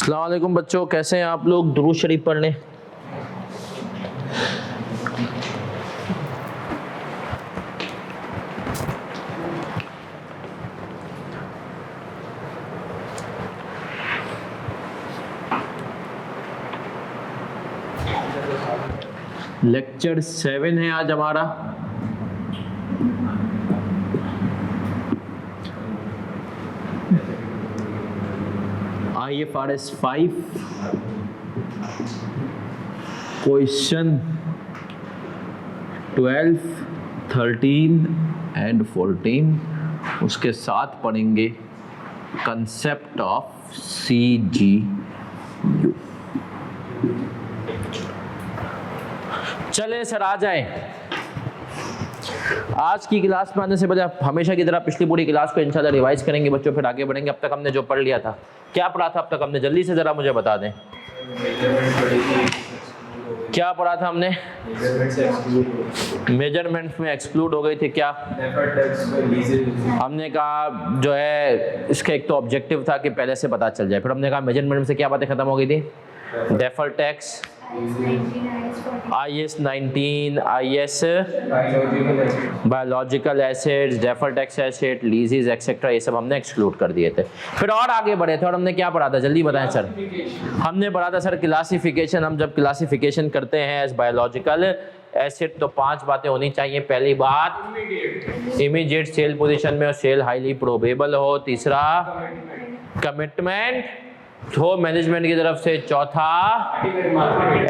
अस्सलाम वालेकुम बच्चों, कैसे हैं आप लोग? दुरूद शरीफ पढ़ लें। लेक्चर 7 है आज हमारा। IFRS 5 question 12, 13 and 14। उसके साथ पढ़ेंगे कंसेप्ट ऑफ CGU। चले सर, आ जाएं। आज की क्लास में आने से पहले हमेशा की तरह पिछली पूरी क्लास को इंशाल्लाह रिवाइज करेंगे बच्चों, फिर आगे बढ़ेंगे। अब तक हमने जो पढ़ लिया था, क्या पढ़ा था अब तक हमने? जल्दी से जरा मुझे बता दें, क्या पढ़ा था हमने? मेजरमेंट्स में एक्सक्लूड हो गई थी क्या? हमने कहा जो है इसका एक तो ऑब्जेक्टिव था कि पहले से पता चल जाए, फिर हमने कहा मेजरमेंट से क्या बातें खत्म हो गई थी? Deferred tax, IS 19, IS biological acids, deferred tax asset, लीजेस etcetera, ये सब हमने एक्सक्लूड कर दिए थे। फिर और आगे बढ़े थे और हमने क्या पढ़ा था? जल्दी बताएं सर। हमने पढ़ा था सर क्लासिफिकेशन। हम जब क्लासिफिकेशन करते हैं एज बायोलॉजिकल एसिड तो 5 बातें होनी चाहिए। पहली बात, इमीडिएट सेल पोजीशन में और सेल हाईली प्रोबेबल हो। तीसरा, कमिटमेंट हो मैनेजमेंट की तरफ से। चौथा,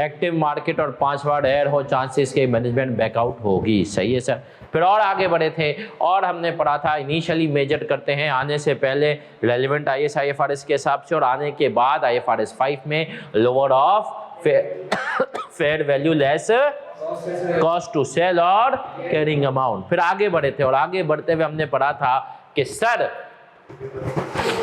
एक्टिव मार्केट। और 5वां, डेयर हो चांसेस के मैनेजमेंट बैकआउट होगी। सही है सर। फिर और आगे बढ़े थे और हमने पढ़ा था इनिशियली मेजर करते हैं आने से पहले रेलेवेंट IFRS के हिसाब से, और आने के बाद IFRS 5 में lower of fair value less cost to sell और कैरिंग अमाउंट। फिर आगे बढ़े थे और आगे बढ़ते हुए हमने पढ़ा था कि सर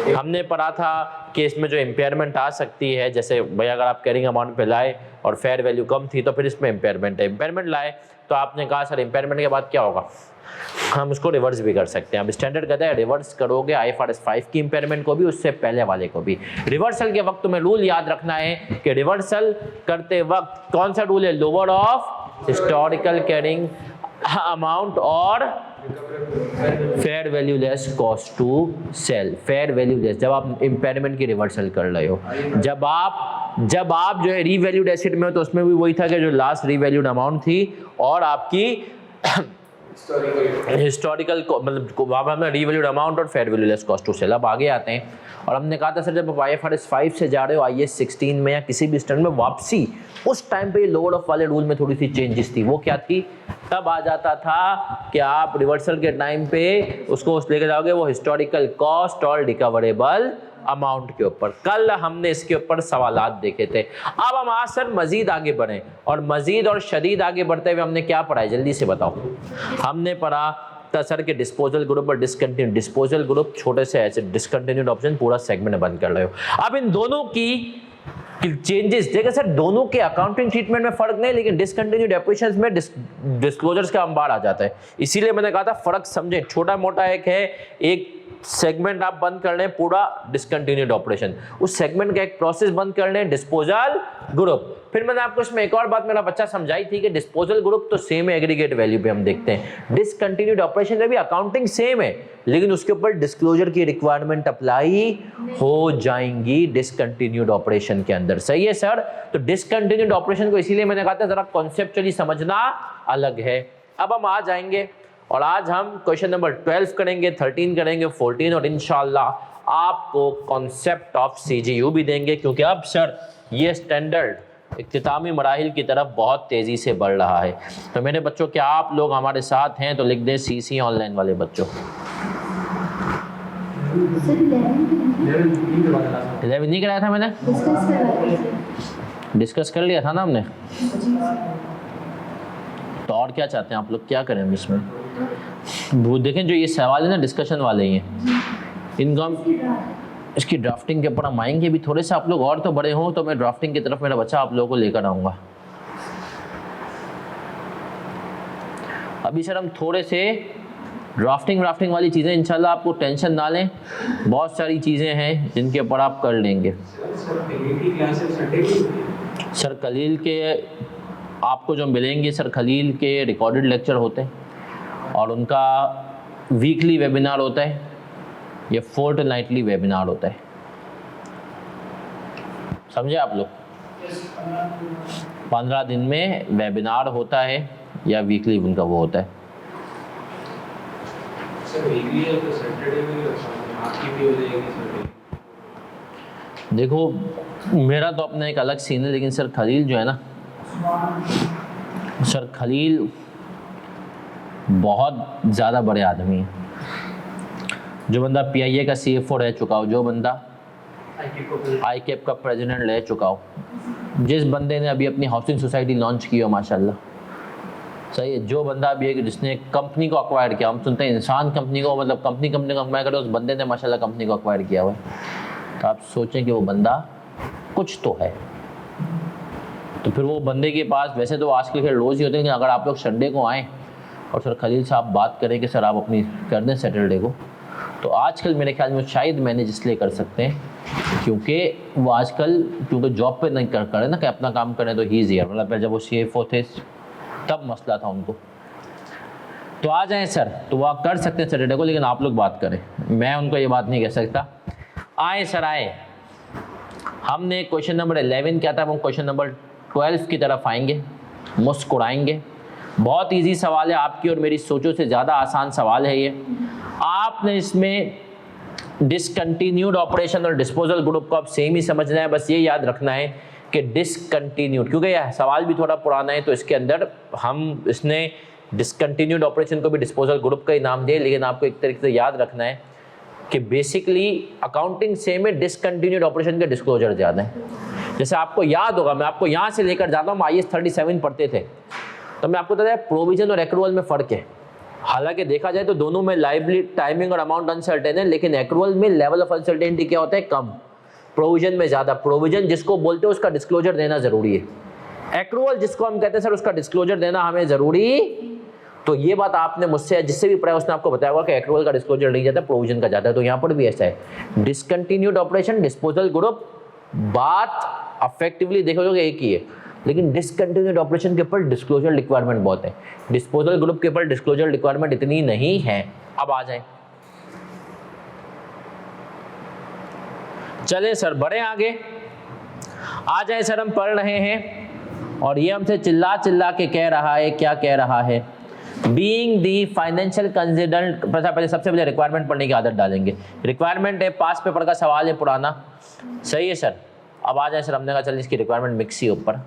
हमने पढ़ा था कि इसमें जो इम्पेयरमेंट आ सकती है, जैसे भाई अगर आप कैरिंग अमाउंट पे लाए और फेयर वैल्यू कम थी तो फिर इसमें इम्पेयरमेंट है। इम्पेयरमेंट लाए तो आपने कहा सर इम्पेयरमेंट के बाद क्या होगा? हम उसको रिवर्स भी कर सकते हैं। अब स्टैंडर्ड कहता है रिवर्स करोगे IFRS 5 की इम्पेयरमेंट को भी, उससे पहले वाले को भी। रिवर्सल के वक्त तुम्हें रूल याद रखना है कि रिवर्सल करते वक्त कौन सा रूल है? Lower of historical carrying amount और fair value less cost to sell. Fair value less जब आप इम्पेयरमेंट की रिवर्सल कर रहे हो। जब आप जो है रीवैल्यूड एसेट में हो तो उसमें भी वही था कि जो लास्ट रीवैल्यूड अमाउंट थी और आपकी हिस्टोरिकल मतलब वहाँ पर रीवैल्यूड अमाउंट और fair value less cost to sell. अब आगे आते हैं और हमने कहा था सर जब आप IFRS 5 से जा रहे हो IS 16 में या किसी भी स्टैंडर्ड में वापसी, उस टाइम पे लोअर ऑफ वाले रूल में थोड़ी सी चेंजेस थी। वो क्या थी? तब आ जाता था कि आप रिवर्सल के टाइम पे उसको लेके जाओगे वो हिस्टोरिकल कॉस्ट और रिकवरेबल अमाउंट के ऊपर। कल हमने इसके ऊपर सवालात देखे थे। अब हम आज सर मजीद आगे बढ़े और मजीद और शदीद आगे बढ़ते हुए हमने क्या पढ़ा है? जल्दी से बताओ। हमने पढ़ा था सर के डिस्पोजल ग्रुप और डिसकंटिन्यूड। डिस्पोजल ग्रुप छोटे से ऐसे, डिसकंटिन्यूड ऑप्शन पूरा सेगमेंट बंद कर रहे हो। अब इन दोनों की चेंजेस देखिए सर, दोनों के अकाउंटिंग ट्रीटमेंट में फर्क नहीं, लेकिन डिसकंटिन्यूड ऑपरेशंस में डिस्क्लोजर्स का अंबार आ जाता है। इसीलिए मैंने कहा था फर्क समझे। छोटा मोटा एक है, एक सेगमेंट आप बंद कर लें पूरा डिसकंटिन्यूड ऑपरेशन, उस सेगमेंट का एक प्रोसेस बंद कर लें डिस्पोजल ग्रुप। फिर मैंने आपको इसमें एक और बात मेरा बच्चा समझाई थी कि डिस्पोजल ग्रुप तो सेम है, एग्रीगेट वैल्यू पे हम देखते हैं। डिसकंटिन्यूड ऑपरेशन में भी अकाउंटिंग सेम है, लेकिन उसके ऊपर डिस्क्लोजर की रिक्वायरमेंट अप्लाई हो जाएंगी डिसकंटिन्यूड ऑपरेशन के अंदर। सही है सर। तो डिसकंटिन्यूड ऑपरेशन को इसीलिए मैंने कहा था जरा कॉन्सेप्चुअली समझना अलग है। अब हम आ जाएंगे और आज हम क्वेश्चन नंबर 12 करेंगे, 13 करेंगे, 14 और इंशाल्लाह आपको कॉन्सेप्ट ऑफ CGU भी देंगे, क्योंकि अब सर ये स्टैंडर्ड इख्तितामी मराहिल की तरफ बहुत तेजी से बढ़ रहा है। तो मेरे बच्चों क्या आप लोग हमारे साथ हैं? तो लिख दें CC ऑनलाइन वाले बच्चों। 11 नहीं कराया था मैंने? डिस्कस कर लिया था ना हमने। तो और क्या चाहते हैं आप लोग, क्या करें इसमें? वो देखें जो ये सवाल है ना डिस्कशन वाले ही हैं, इनको हम इसकी ड्राफ्टिंग के ऊपर हम आएंगे भी। थोड़े से आप लोग और तो बड़े हों तो मैं ड्राफ्टिंग की तरफ मेरा बच्चा आप लोगों को लेकर आऊँगा। अभी सर हम थोड़े से ड्राफ्टिंग वाली चीज़ें इंशाल्लाह आपको टेंशन ना लें, बहुत सारी चीज़ें हैं जिनके ऊपर आप कर लेंगे। सर खलील के आपको जो मिलेंगे, सर खलील के रिकॉर्डेड लेक्चर होते हैं और उनका वीकली वेबिनार होता है या फोर्टनाइटली वेबिनार होता है, समझे आप लोग? 15 दिन में वेबिनार होता है या वीकली उनका वो होता है। सर वीकली है तो सैटरडे में आपकी भी हो जाएगी सर। देखो मेरा तो अपना एक अलग सीन है, लेकिन सर खलील जो है ना, सर खलील बहुत ज़्यादा बड़े आदमी हैं। जो बंदा PIA का CFO रह चुका हो, जो बंदा ICAP का प्रेसिडेंट रह चुका हो, जिस बंदे ने अभी अपनी हाउसिंग सोसाइटी लॉन्च की हो माशाल्लाह, सही है, जो बंदा अभी जिसने कंपनी को अक्वायर किया, हम सुनते हैं इंसान कंपनी को, मतलब कंपनी को अक्वायर करे, उस बंदे ने माशाल्लाह कंपनी को अक्वायर किया हुआ है। तो आप सोचें कि वो बंदा कुछ तो है। तो फिर वो बंदे के पास वैसे तो आजकल के रोज़ ही होते हैं, लेकिन अगर आप लोग संडे को आएँ और सर खलील साहब बात करें कि सर आप अपनी कर दें सैटरडे को, तो आजकल मेरे ख्याल में शायद मैनेज इसलिए कर सकते हैं क्योंकि वो आजकल क्योंकि जॉब पे नहीं कर रहे ना, कि अपना काम करें, तो ही इज़ हियर। मतलब जब वो CFO थे तब मसला था उनको। तो आ जाएं सर, तो वो आप कर सकते हैं सैटरडे को, लेकिन आप लोग बात करें, मैं उनको ये बात नहीं कह सकता। आए सर आए, हमने क्वेश्चन नंबर 11 क्या था, हम क्वेश्चन नंबर 12 की तरफ आएंगे, मुस्कुराएंगे। बहुत इजी सवाल है, आपकी और मेरी सोचों से ज़्यादा आसान सवाल है ये। आपने इसमें डिसकंटिन्यूड ऑपरेशन और डिस्पोजल ग्रुप को आप सेम ही समझना है। बस ये याद रखना है कि डिसकंटिन्यूड, क्योंकि यह सवाल भी थोड़ा पुराना है तो इसके अंदर हम इसने डिसकंटिन्यूड ऑपरेशन को भी डिस्पोजल ग्रुप का ही नाम दिया, लेकिन आपको एक तरीके से याद रखना है कि बेसिकली अकाउंटिंग सेम है, डिसकंटिन्यूड ऑपरेशन के डिस्क्लोजर ज़्यादा है। जैसे आपको याद होगा, मैं आपको यहाँ से लेकर जाता हूँ, IAS 37 पढ़ते थे तो मैं आपको बताया प्रोविजन और एक्रूअल में फ़र्क है। हालांकि देखा जाए तो दोनों में लायबिलिटी, टाइमिंग और अमाउंट अनसर्टेन है, लेकिन एक्रूअल में लेवल ऑफ अनसर्टेनिटी क्या होता है, कम, प्रोविजन में ज़्यादा। प्रोविजन जिसको बोलते हैं उसका डिस्क्लोजर देना ज़रूरी है, एक्रूअल जिसको हम कहते हैं सर उसका डिस्क्लोजर देना हमें ज़रूरी। तो ये बात आपने मुझसे जिससे भी पढ़ा उसने आपको बताया होगा कि एक्रूअल का डिस्क्लोजर नहीं जाता, प्रोविजन का जाता है। तो यहाँ पर भी ऐसा है, डिसकंटिन्यूड ऑपरेशन, डिस्पोजल ग्रुप, बात अफेक्टिवली देखोगे एक ही है, लेकिन डिसकंटिन्यूड ऑपरेशन के ऊपर डिस्क्लोजर रिक्वायरमेंट बहुत है, डिस्पोजल ग्रुप के ऊपर डिस्क्लोजर रिक्वायरमेंट इतनी नहीं है। अब आ जाएं, चलें सर बढ़े आगे, आ जाए सर, हम पढ़ रहे हैं और ये हमसे चिल्ला चिल्ला के कह रहा है, क्या कह रहा है, बीइंग दी फाइनेंशियल कंसिडरेंट। पहले सबसे पहले रिक्वायरमेंट पढ़ने की आदत डालेंगे। रिक्वायरमेंट है, पास पेपर का सवाल है पुराना, सही है सर। अब आ जाए सर, हमने कहा चलिए इसकी रिक्वायरमेंट मिक्स ही ऊपर।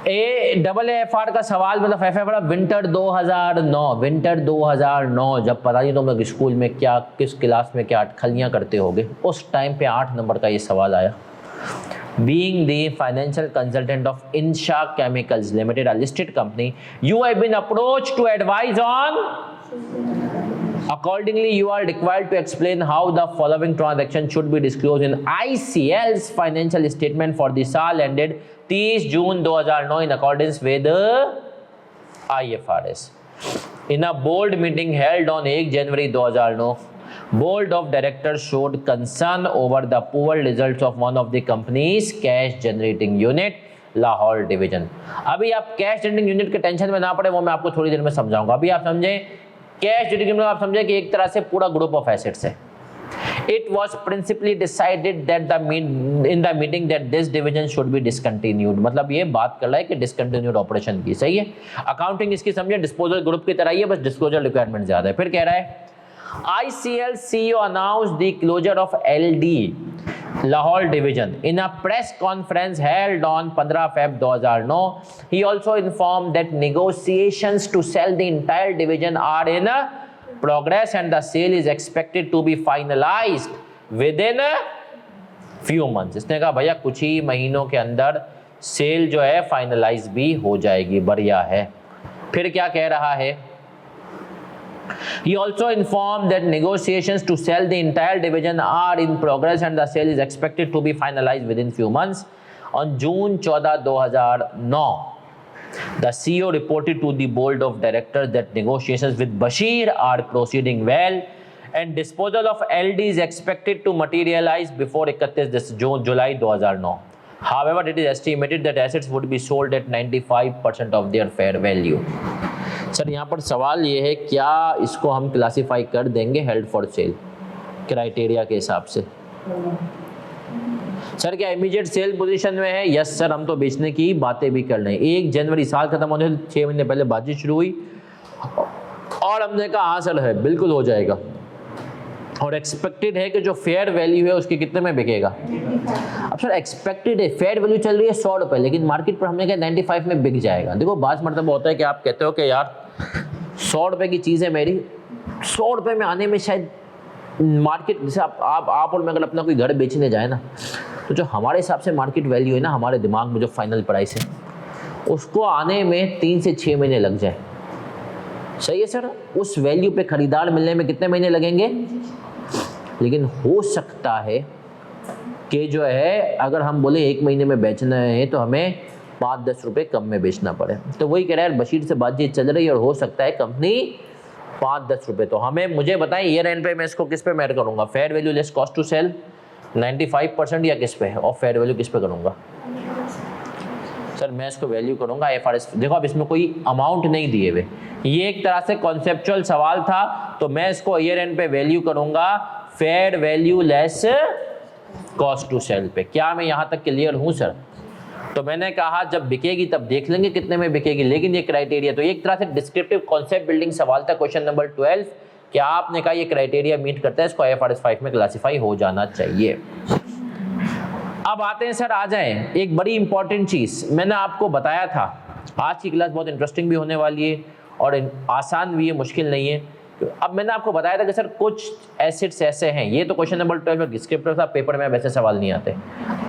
AFR का सवाल, मतलब FFR विंटर 2009, विंटर 2009, जब पता नहीं तुम लोग स्कूल में क्या किस क्लास में क्या अटखलियाँ करते होगे, उस टाइम पे 8 नंबर का ये सवाल आया। Being the financial consultant of Insha Chemicals Limited, a listed company, you have been approached to advise on. Accordingly, you are required to explain how the following transaction should be disclosed in ICL's financial statement for the साल ended 30 June 2009 in accordance with IFRS. In a board meeting held on 1 January 2009, Board of Directors showed concern over the poor results of one of the company's cash generating unit, Lahore division. अभी आप cash generating unit के tension में ना पड़े, वो मैं आपको थोड़ी देर में समझाऊंगा। अभी आप समझें कैश जनरेटिंग यूनिट, आप समझें कि एक तरह से पूरा ग्रुप ऑफ एसेट्स है। It was principally decided that in the meeting that this division should be discontinued। मतलब ये बात कर रहा है कि डिसकंटिन्यूड ऑपरेशन की, सही है। अकाउंटिंग इसकी समझे डिस्पोजल ग्रुप की तरह ही है, बस डिस्क्लोजर रिक्वायरमेंट ज्यादा है। फिर कह रहा है ICL CEO announced the closure of LD Lahore division in a press conference held on 15 Feb 2009. He also informed that negotiations to sell the entire division are in progress and the sale is expected to be finalized within a few months। इसने कहा भैया कुछ ही महीनों के अंदर cell जो है finalise भी हो जाएगी, बढ़िया है। फिर क्या कह रहा है, He also informed that negotiations to sell the entire division are in progress and the sale is expected to be finalized within few months. On June 14, 2009, The CEO reported to the board of directors that negotiations with Bashir are proceeding well and disposal of LD is expected to materialize before 31 July 2009. However, it is estimated that assets would be sold at 95% of their fair value. Sir यहाँ पर सवाल ये है, क्या इसको हम classify कर देंगे हेल्ड फॉर सेल क्राइटेरिया के हिसाब से? सर क्या इमीडिएट सेल पोजीशन में है? यस सर, हम तो बेचने की बातें भी कर रहे हैं। 1 जनवरी साल खत्म होने से 6 महीने पहले बातचीत शुरू हुई और हमने कहा हाँ सर है, बिल्कुल हो जाएगा। और एक्सपेक्टेड है कि जो फेयर वैल्यू है उसके कितने में बिकेगा? अब सर एक्सपेक्टेड है, फेयर वैल्यू चल रही है 100 रुपये, लेकिन मार्केट पर हमने कहा 95 में बिक जाएगा। देखो बात मतलब होता है कि आप कहते हो कि यार 100 रुपये की चीज़ है मेरी, 100 रुपये में आने में शायद मार्केट, जैसे आप और मैं अगर अपना कोई घर बेचने जाए ना, तो जो हमारे हिसाब से मार्केट वैल्यू है ना, हमारे दिमाग में जो फाइनल प्राइस है, उसको आने में 3 से 6 महीने लग जाए। सही है सर, उस वैल्यू पे खरीदार मिलने में कितने महीने लगेंगे? लेकिन हो सकता है कि जो है अगर हम बोले 1 महीने में बेचना है तो हमें 5-10 रुपये कम में बेचना पड़े। तो वही कह रहा है, बशीर से बातचीत चल रही है और हो सकता है कंपनी 5-10 रुपये, तो हमें मुझे बताएं ईयर एंड पे मैं इसको किस पे मेयर करूँगा? Fair value less cost to sell 95% या किस पे? और फेयर वैल्यू किस पे करूँगा? सर मैं इसको वैल्यू करूँगा IFRS। देखो अब इसमें कोई अमाउंट नहीं दिए हुए, ये एक तरह से कॉन्सेप्चुअल सवाल था, तो मैं इसको ईयर एंड पे वैल्यू करूँगा fair value less cost to sell पे। क्या मैं यहाँ तक क्लियर हूँ सर? तो मैंने कहा जब बिकेगी तब देख लेंगे कितने में बिकेगी, लेकिन ये क्राइटेरिया तो एक तरह से डिस्क्रिप्टिव कॉन्सेप्ट बिल्डिंग सवाल था। क्वेश्चन नंबर 12, क्या आपने कहा ये क्राइटेरिया मीट करता है, इसको IFRS 5 में क्लासीफाई हो जाना चाहिए। अब आते हैं सर, आ जाएं एक बड़ी इंपॉर्टेंट चीज़ मैंने आपको बताया था, आज की क्लास बहुत इंटरेस्टिंग भी होने वाली है और आसान भी है, मुश्किल नहीं है। अब मैंने आपको बताया था कि सर कुछ एसेट्स ऐसे हैं, ये तो क्वेश्चन नंबर 12 में डिस्क्रिप्टिव था, पेपर में वैसे सवाल नहीं आते।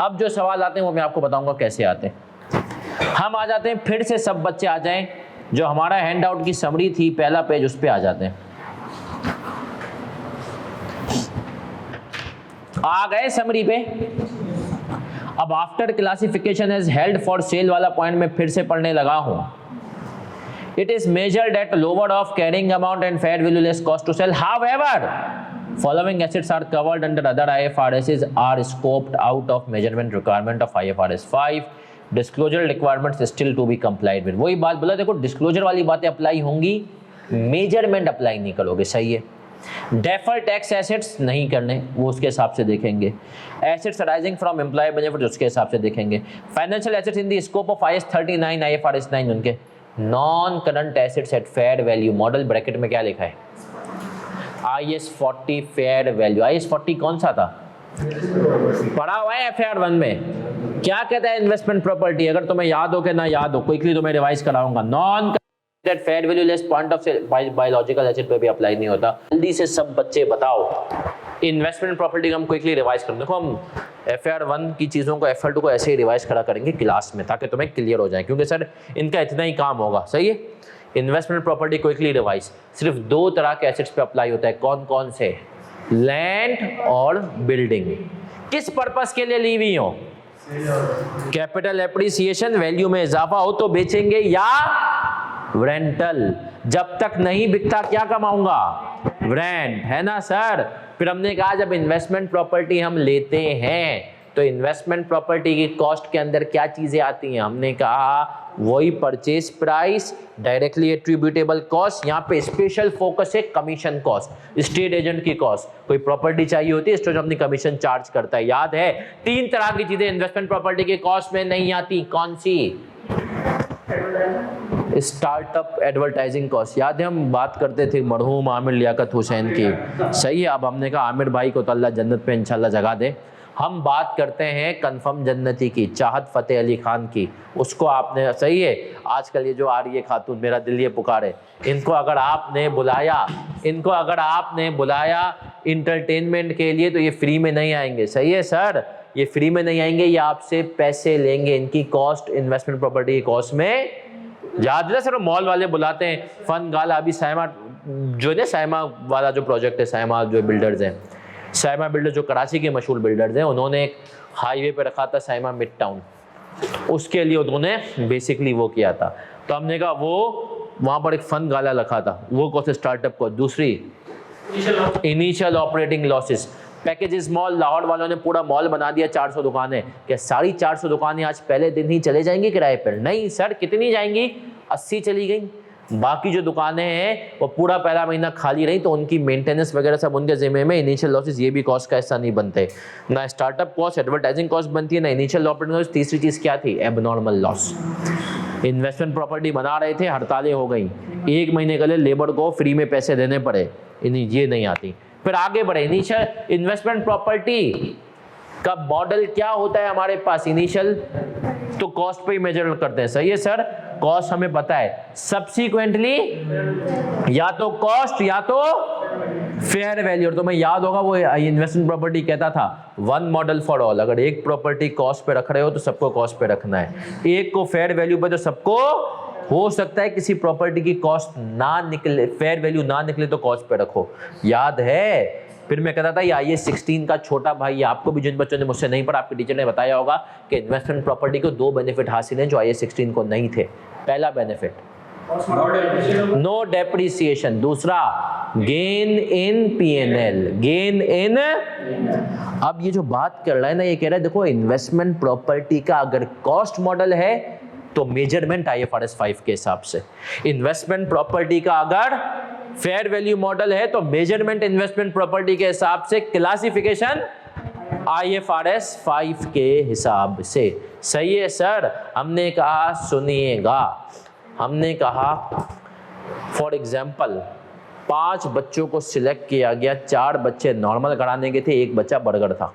अब जो सवाल आते हैं वो मैं आपको बताऊंगा कैसे आते हैं। हम आ जाते हैं, फिर से सब बच्चे आ जाएं, जो हमारा हैंड आउट की समरी थी पहला पेज, उस पर आ जाते हैं। आ गए समरी पे? अब after classification as held for sale वाला पॉइंट में फिर से पढ़ने लगा हूं। It is measured at lower of carrying amount and fair value less cost to sell. However, following assets are covered under other IFRSs are scoped out of measurement requirement of IFRS 5. Disclosure requirements still to be complied with. वही बात बोला, देखो disclosure वाली बातें apply होंगी, measurement apply नहीं करोगे। सही है। डेफर्ड टैक्स एसेट्स नहीं करने, वो उसके हिसाब से देखेंगे। Assets arising from employ benefit उसके हिसाब से देखेंगे। Financial assets in the scope of IAS 39 IFRS 9 उनके। Non current assets at fair value, model bracket में क्या लिखा है? IAS 40 fair value. IAS 40 कौन सा था? पढ़ा हुआ है FAR 1 में। क्या कहता है इन्वेस्टमेंट प्रॉपर्टी? अगर तुम्हें याद हो कि ना याद हो, क्विकली तुम्हें रिवाइज कराऊंगा। Non current fair value less point of biological asset पे भी अप्लाई नहीं होता। जल्दी से सब बच्चे बताओ, इन्वेस्टमेंट प्रॉपर्टी हम क्विकली रिवाइज करें। देखो हम FAR 1 की चीज़ों को FAR 2 को ऐसे ही रिवाइज करा करेंगे क्लास में, ताकि तुम्हें क्लियर हो जाए, क्योंकि सर इनका इतना ही काम होगा। सही है। इन्वेस्टमेंट प्रॉपर्टी क्विकली रिवाइज सिर्फ 2 तरह के एसेट्स पे अप्लाई होता है। कौन कौन से? लैंड और बिल्डिंग। किस पर्पस के लिए ली हुई हो? कैपिटल एप्रिसिएशन, वैल्यू में इजाफा हो तो बेचेंगे, या रेंटल, जब तक नहीं बिकता क्या कमाऊंगा? रेंट, है ना सर। फिर हमने कहा जब इन्वेस्टमेंट प्रॉपर्टी हम लेते हैं तो इन्वेस्टमेंट प्रॉपर्टी की कॉस्ट के अंदर क्या चीजें आती हैं? हमने कहा वही purchase price, directly attributable cost, यहाँ पे स्पेशल फोकस है कमीशन कॉस्ट, स्टेट एजेंट की कॉस्ट। कोई प्रॉपर्टी चाहिए होती है, स्टेट अपनी कमीशन चार्ज करता है। याद है 3 तरह की चीजें इन्वेस्टमेंट प्रॉपर्टी की कॉस्ट में नहीं आती। कौन सी? Startup advertising cost. याद है हम बात करते थे मरहूम आमिर लियाकत हुसैन की। सही है। अब हमने कहा आमिर भाई को तो अल्लाह जन्नत पे इंशाल्लाह जगह दे। हम बात करते हैं कंफर्म जन्नती की, चाहत फ़तेह अली खान की। उसको आपने, सही है, आजकल ये जो आ रही है खातून, मेरा दिल ये पुकारे, इनको अगर आपने बुलाया इंटरटेनमेंट के लिए तो ये फ्री में नहीं आएंगे। सही है सर, ये फ्री में नहीं आएंगे, ये आपसे पैसे लेंगे। इनकी कॉस्ट इन्वेस्टमेंट प्रॉपर्टी की कॉस्ट में, याद है सर, मॉल वाले बुलाते हैं फन गाला। अभी साइमा जो है, साइमा वाला जो प्रोजेक्ट है, साइमा जो बिल्डर्स हैं, साइमा बिल्डर जो कराची के मशहूर बिल्डर्स हैं, उन्होंने एक हाईवे पे रखा था साइमा मिड टाउन। उसके लिए उन्होंने बेसिकली वो किया था। तो हमने कहा वो वहां पर एक फंड गाला रखा था, वो कौन से स्टार्टअप को। दूसरी initial operating losses. Packages mall Lahore वालों ने पूरा मॉल बना दिया, 400 दुकानें। क्या सारी 400 दुकानें आज पहले दिन ही चले जाएंगी किराए पर? नहीं सर, कितनी जाएंगी? 80 चली गई। बाकी जो दुकानें हैं वो पूरा पहला महीना खाली रही, तो उनकी मेंटेनेंस वगैरह सब उनके जिम्मे में। इनिशियल लॉसेस ये भी कॉस्ट का हिस्सा नहीं बनते, ना स्टार्टअप कॉस्ट, एडवर्टाइजिंग कॉस्ट बनती है, ना इनिशियल ऑपरेटिंग कॉस्ट। तीसरी चीज क्या थी? Abnormal loss. इन्वेस्टमेंट प्रॉपर्टी बना रहे थे, हड़तालें हो गई, 1 महीने के लिए लेबर को फ्री में पैसे देने पड़े, ये नहीं आती। फिर आगे बढ़े, इनिशियल इन्वेस्टमेंट प्रॉपर्टी का मॉडल क्या होता है हमारे पास? इनिशियल तो कॉस्ट पे ही मेजर करते हैं, सही है सर, कॉस्ट हमें पता है। सब्सीक्वेंटली या तो कॉस्ट या तो फेयर वैल्यू। तो मैं याद होगा वो इन्वेस्टमेंट प्रॉपर्टी कहता था वन मॉडल फॉर ऑल। अगर एक प्रॉपर्टी कॉस्ट पे रख रहे हो तो सबको कॉस्ट पे रखना है, एक को फेयर वैल्यू पे तो सबको। हो सकता है किसी प्रॉपर्टी की कॉस्ट ना निकले, फेयर वैल्यू ना निकले, तो कॉस्ट पे रखो, याद है। फिर मैं कहता था ये IAS 16 का छोटा भाई, आपको भी जिन बच्चों ने मुझसे नहीं पढ़ा, आपके टीचर ने बताया होगा कि इन्वेस्टमेंट प्रॉपर्टी को 2 बेनिफिट हासिल हैं जो IAS 16 को नहीं थे। पहला बेनिफिट नो डेप्रिसिएशन, दूसरा gain in P&L, gain in. अब ये जो बात कर रहा है ना, ये कह रहा है देखो इन्वेस्टमेंट प्रॉपर्टी का अगर कॉस्ट मॉडल है तो मेजरमेंट IFRS 5 के हिसाब से, इन्वेस्टमेंट प्रॉपर्टी का अगर फेयर वैल्यू मॉडल है तो मेजरमेंट इन्वेस्टमेंट प्रॉपर्टी के हिसाब से, क्लासिफिकेशन IFRS 5 के हिसाब से। सही है सर। हमने कहा सुनिएगा, हमने कहा फॉर एग्जाम्पल 5 बच्चों को सिलेक्ट किया गया, 4 बच्चे नॉर्मल कराने के थे, 1 बच्चा बर्गर था।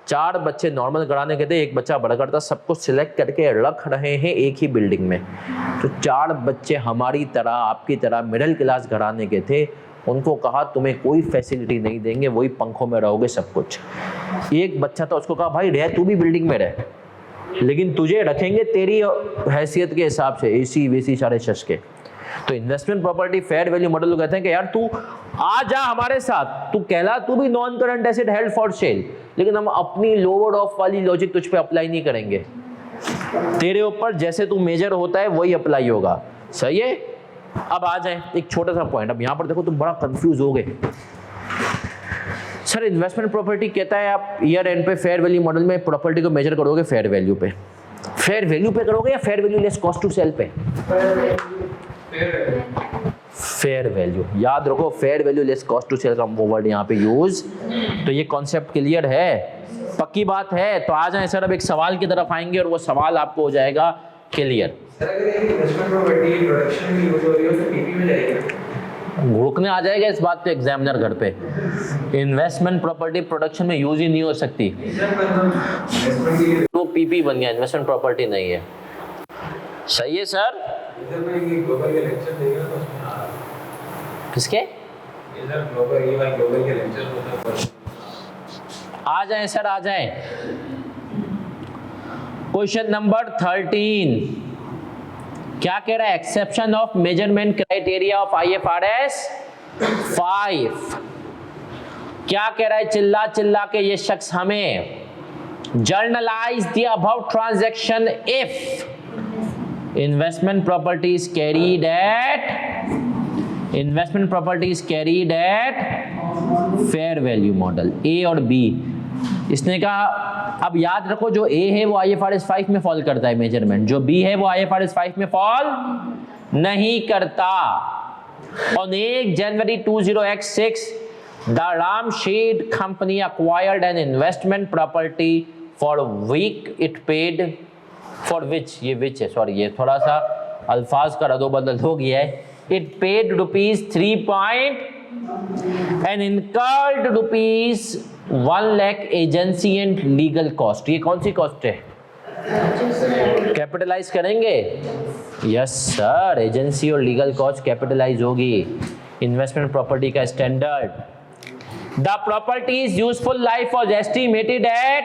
4 बच्चे नॉर्मल कराने के थे, 1 बच्चा बर्गर था, सबको सिलेक्ट करके रख रहे हैं एक ही बिल्डिंग में। तो 4 बच्चे हमारी तरह, आपकी तरह मिडिल क्लास घराने के थे, उनको कहा तुम्हें कोई फैसिलिटी नहीं देंगे, वही पंखों में रहोगे सब कुछ। 1 बच्चा था, उसको कहा भाई रह, तू भी बिल्डिंग में रह, लेकिन तुझे रखेंगे तेरी हैसियत के हिसाब से, AC वेसी सारे शश के। तो investment property fair value model कहते हैं कि यार तू आ जा हमारे साथ, तू कहला, तू भी non current asset held for cell, लेकिन हम अपनी लोअर ऑफ वाली लॉजिक तुझ पे अप्लाई नहीं करेंगे, तेरे ऊपर जैसे तू मेजर होता है वही अप्लाई होगा। सही है। अब आ जाए एक छोटा सा पॉइंट, अब यहां पर देखो तुम बड़ा कंफ्यूज हो गए। सर इन्वेस्टमेंट प्रॉपर्टी कहता है आप ईयर एंड पे फेयर वैल्यू मॉडल में प्रॉपर्टी को मेजर करोगे फेयर वैल्यू पे। फेयर वैल्यू पे करोगे या fair value less cost to sell पे? फेयर वैल्यू, याद रखो, fair value less cost to sell का वर्ड यहाँ पे यूज। तो ये कॉन्सेप्ट क्लियर है, पक्की बात है। तो आ जाए सर अब एक सवाल की तरफ आएंगे और वो सवाल आपको हो जाएगा क्लियर। सर अगर ये इन्वेस्टमेंट प्रॉपर्टी प्रोडक्शन में यूज हो रही हो तो पीपी में जाएगी? रुकने आ जाएगा इस बात पे एग्जामिनर घर पे। इन्वेस्टमेंट प्रॉपर्टी प्रोडक्शन में यूज ही नहीं हो सकती, तो पीपी बन गया, इन्वेस्टमेंट प्रॉपर्टी नहीं है। सही है सर। इधर में ये ग्लोबल के लेक्चर देगा तो किसके? इधर ग्लोबल के लेक्चर होता है। आ जाए सर, आ जाए। क्वेश्चन नंबर 13 क्या कह रहा है? Exception of measurement criteria of IFRS 5। क्या कह रहा है? चिल्ला चिल्ला के ये शख्स हमें, generalized the above transaction if investment properties carried at fair value model A और B। इसने कहा, अब याद रखो जो A है वो IFRS 5 में फॉल करता है मेजरमेंट, जो B है वो IFRS 5 में फॉल नहीं करता। On 8 January 2006 the Ramshade company acquired an investment property for which it paid for which, ये विच है, सॉरी ये थोड़ा सा अल्फाज का रदोबदल हो गया है। It paid ₹3 and incurred ₹1 lakh agency and legal cost. ये कौन सी कॉस्ट है? कैपिटलाइज करेंगे? यस सर, एजेंसी और लीगल कॉस्ट कैपिटलाइज होगी। इन्वेस्टमेंट प्रॉपर्टी का standard, the property's useful life was estimated at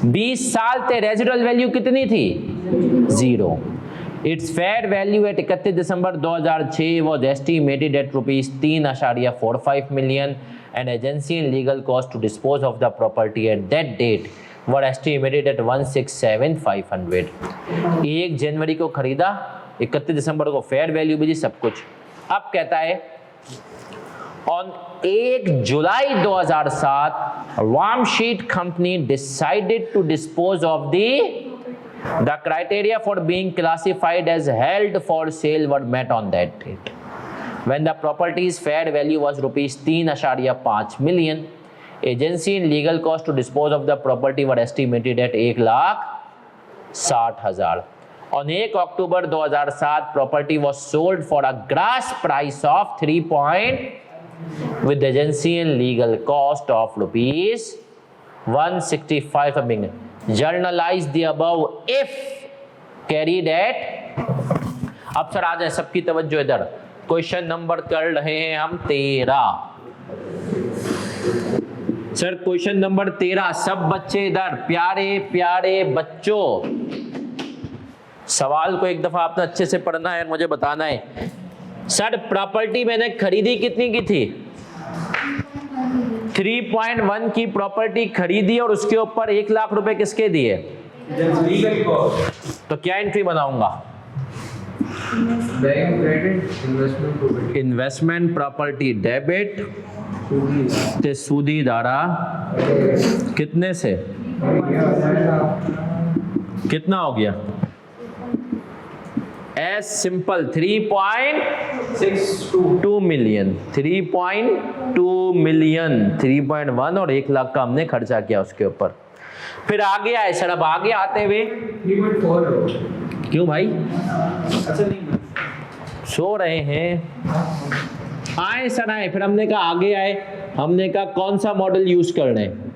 20 साल थे, रेजिडुअल वैल्यू कितनी थी? 0। Its fair value at 31 December 2006 was estimated at ₹3.45 million and agency and legal cost to dispose of the property at that date were estimated at 167,500। 1 जनवरी को खरीदा, 31 दिसंबर को fair value भी जी सब कुछ। अब कहता है on 1 July 2007 Warmsheet company decided to dispose of the criteria for being classified as held for sale were met on that date when the property's fair value was rupees 3.5 million. Agency and legal cost to dispose of the property were estimated at 1,60,000. On 1 October 2007 property was sold for a gross price of 3 with agency and legal cost of rupees 165 million. Journalize the above if carried at। अब sir आ जाए सबकी तवज्जो इधर, question number कर रहे हैं हम 13। Sir question number 13, सब बच्चे इधर, प्यारे प्यारे बच्चों, सवाल को एक दफा आपने अच्छे से पढ़ना है और मुझे बताना है। सर प्रॉपर्टी मैंने खरीदी कितनी की थी? 3.1 की प्रॉपर्टी खरीदी और उसके ऊपर 1 लाख रुपए किसके दिए? तो क्या एंट्री बनाऊंगा? इन्वेस्टमेंट प्रॉपर्टी डेबिट ते सूदी दारा कितने से कितना हो गया? एज सिंपल 3.62 मिलियन, 3.2 मिलियन, 3.1 और 1 लाख का हमने खर्चा किया उसके ऊपर। फिर आगे आए सर, अब आगे आते हुए 3.4 क्यों भाई अच्छा नहीं सो रहे हैं? आए सर आए, फिर हमने कहा आगे आए, हमने कहा कौन सा मॉडल यूज कर रहे हैं?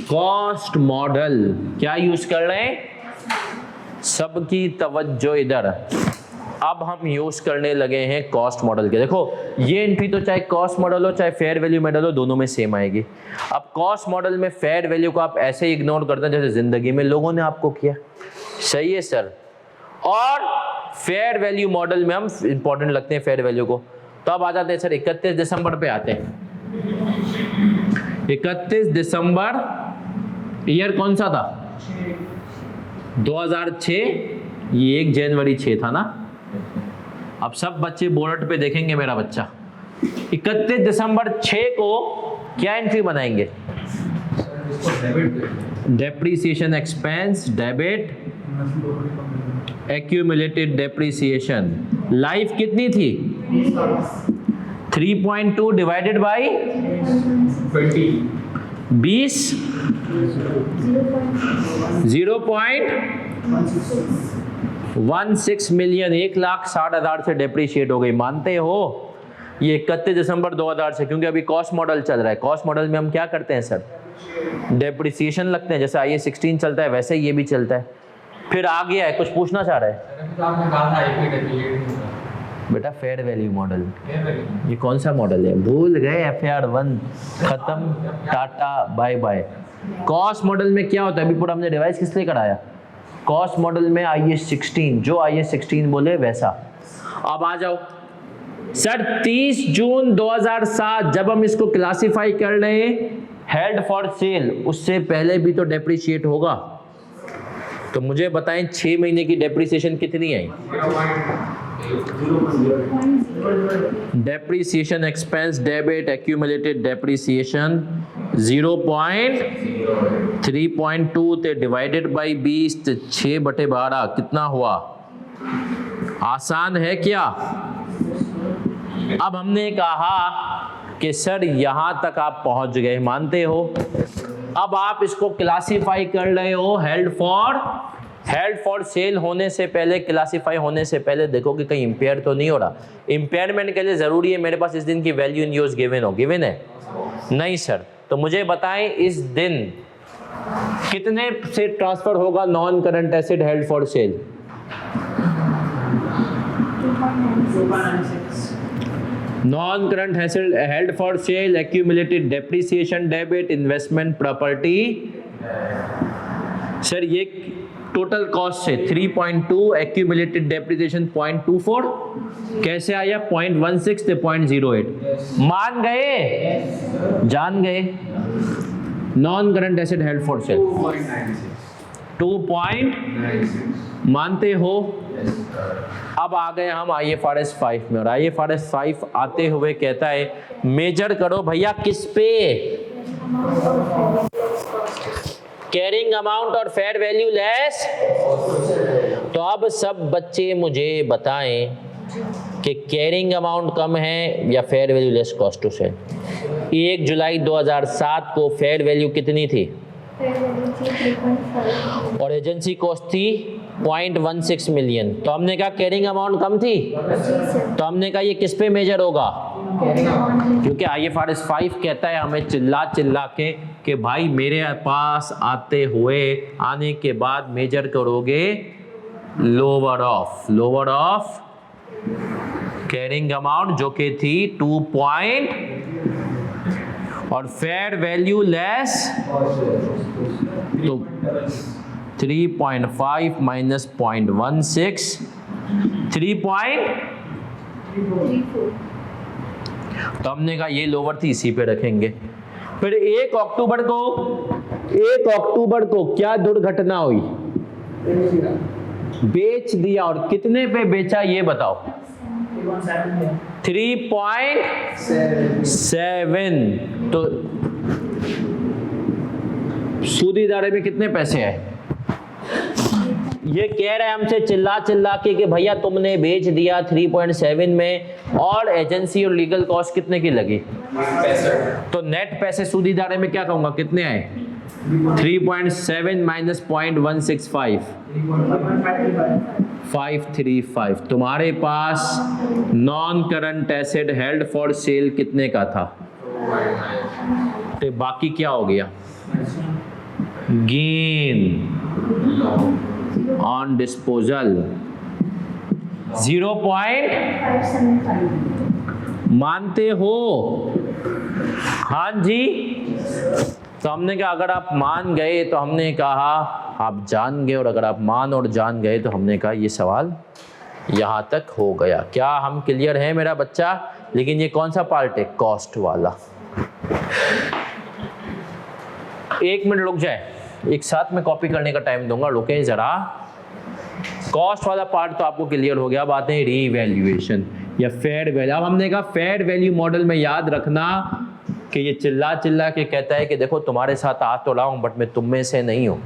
Cost model. क्या यूज कर रहे हैं? सबकी तवज्जो इधर, अब हम यूज करने लगे हैं कॉस्ट मॉडल के। देखो ये एंट्री तो चाहे कॉस्ट मॉडल हो चाहे फेयर वैल्यू मॉडल हो, दोनों में सेम आएगी। अब कॉस्ट मॉडल में फेयर वैल्यू को आप ऐसे ही इग्नोर करते हैं जैसे जिंदगी में लोगों ने आपको किया, सही है सर। और फेयर वैल्यू मॉडल में हम इंपॉर्टेंट लगते हैं फेयर वैल्यू को। तो अब आ जाते हैं सर 31 दिसंबर पे आते हैं। 31 दिसंबर ईयर कौन सा था? 2006। ये 1 जनवरी 6 था ना। अब सब बच्चे बोर्ड पे देखेंगे मेरा बच्चा। 31 दिसंबर 6 को क्या एंट्री बनाएंगे? Depreciation expense debit accumulated depreciation. Life कितनी थी? 3.2 डिवाइडेड बाई 20 0.16 मिलियन, 1,60,000 से डेप्रीशिएट हो गई। मानते हो? ये 31 दिसंबर 2000 से, क्योंकि अभी कॉस्ट मॉडल चल रहा है। कॉस्ट मॉडल में हम क्या करते हैं सर? डेप्रीसिएशन लगते हैं, जैसे IAS 16 चलता है वैसे ही ये भी चलता है। फिर आ गया है, कुछ पूछना चाह रहा है बेटा? फेयर वैल्यू मॉडल, ये कौन सा मॉडल है? भूल गए? FAR 1 खत्म, tata bye bye. Cost model में क्या होता है? अभी पूरा हमने रिवाइज किस लिए कराया? कॉस्ट मॉडल में IAS 16, जो IAS 16 बोले वैसा। अब आ जाओ सर 30 जून 2007 जब हम इसको क्लासिफाई कर रहे हैं हेल्ड फॉर सेल, उससे पहले भी तो डेप्रीशिएट होगा। तो मुझे बताएं 6 महीने की डेप्रीसिएशन कितनी आई? Depreciation expense debit accumulated depreciation 0.3.2 ते डिवाइडेड बाई 20 ते 6/12 कितना हुआ? आसान है क्या? अब हमने कहा कि सर यहां तक आप पहुंच गए, मानते हो? अब आप इसको क्लासिफाई कर रहे हो हेल्ड फॉर सेल होने से पहले, क्लासिफाई होने से पहले देखो कि कहीं इंपेयर तो नहीं हो रहा। इंपेयरमेंट के लिए जरूरी है मेरे पास इस दिन की वैल्यू इन यूज गिवन हो। गिवन है? नहीं सर। तो मुझे बताएं इस दिन कितने से ट्रांसफर होगा non current asset held for cell? 2.96 non current asset held for cell accumulated depreciation debit investment property. Sir ये टोटल कॉस्ट से 3.2 एक्यूमुलेटेड डेप्रिसिएशन 0.24 कैसे आया? 0.16 से 0.08 मान गए? जान गए? Non current asset held for cell 2.96 मानते हो? अब आ गए हम IFRS 5 में, और IFRS 5 आते हुए कहता है मेजर करो भैया किस पे? कैरिंग अमाउंट और फेयर वैल्यू लेस। तो अब सब बच्चे मुझे बताएं कि कैरिंग अमाउंट कम है या fair value less cost to sell. 1 जुलाई 2007 को फेयर वैल्यू कितनी थी? और एजेंसी कॉस्ट थी 0.16 मिलियन। तो हमने कहा कैरिंग अमाउंट कम थी, तो हमने कहा ये किस पे मेजर होगा? क्योंकि IFRS 5 कहता है हमें चिल्ला चिल्ला के कि भाई मेरे पास आने के बाद मेजर करोगे लोअर ऑफ कैरिंग अमाउंट जो कि थी 2 और फेयर वैल्यू लेस तो 3.5 माइनस 0.16 3. तो हमने कहा ये लोअर थी, इसी पे रखेंगे। फिर 1 अक्टूबर को क्या दुर्घटना हुई? बेच दिया, और कितने पे बेचा ये बताओ? 3.7। तो सूदी दारे में कितने पैसे आए? ये कह रहे हैं हमसे चिल्ला चिल्ला के कि भैया तुमने बेच दिया 3.7 में, और एजेंसी और लीगल कॉस्ट कितने की लगी? तो नेट पैसे सूदी दारे में क्या कहूंगा कितने आए? 3.7 माइनस 0.165 535। तुम्हारे पास non current asset held for sale कितने का था? तो बाकी क्या हो गया? गेन ऑन डिस्पोजल 0.575 मानते हो? हाँ जी। तो हमने कहा अगर आप मान गए तो हमने कहा आप जान गए, और अगर आप मान और जान गए तो हमने कहा ये सवाल यहाँ तक हो गया। क्या हम क्लियर है मेरा बच्चा? लेकिन ये कौन सा पार्ट है? कॉस्ट वाला। 1 मिनट रुक जाए, एक साथ में कॉपी करने का टाइम दूंगा, रुकें जरा। कॉस्ट वाला पार्ट तो आपको क्लियर हो गया। अब आते हैं रीवैल्यूएशन या फेयर वैल्यू। अब हमने कहा फेयर वैल्यू मॉडल में याद रखना कि ये चिल्ला चिल्ला के कहता है कि देखो तुम्हारे साथ आ तो रहा हूं बट मैं तुम में से नहीं हूं,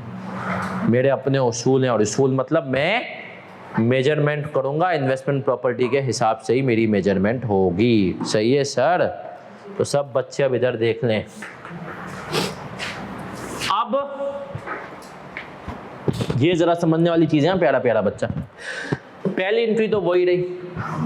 मेरे अपने उसूल हैं, और उसूल मतलब मैं मेजरमेंट करूंगा इन्वेस्टमेंट प्रॉपर्टी के हिसाब से ही मेरी मेजरमेंट होगी। सही है सर? तो सब बच्चे अब इधर देख लें। अब ये जरा समझने वाली चीजें हैं प्यारा प्यारा बच्चा। पहली एंट्री तो वही रही।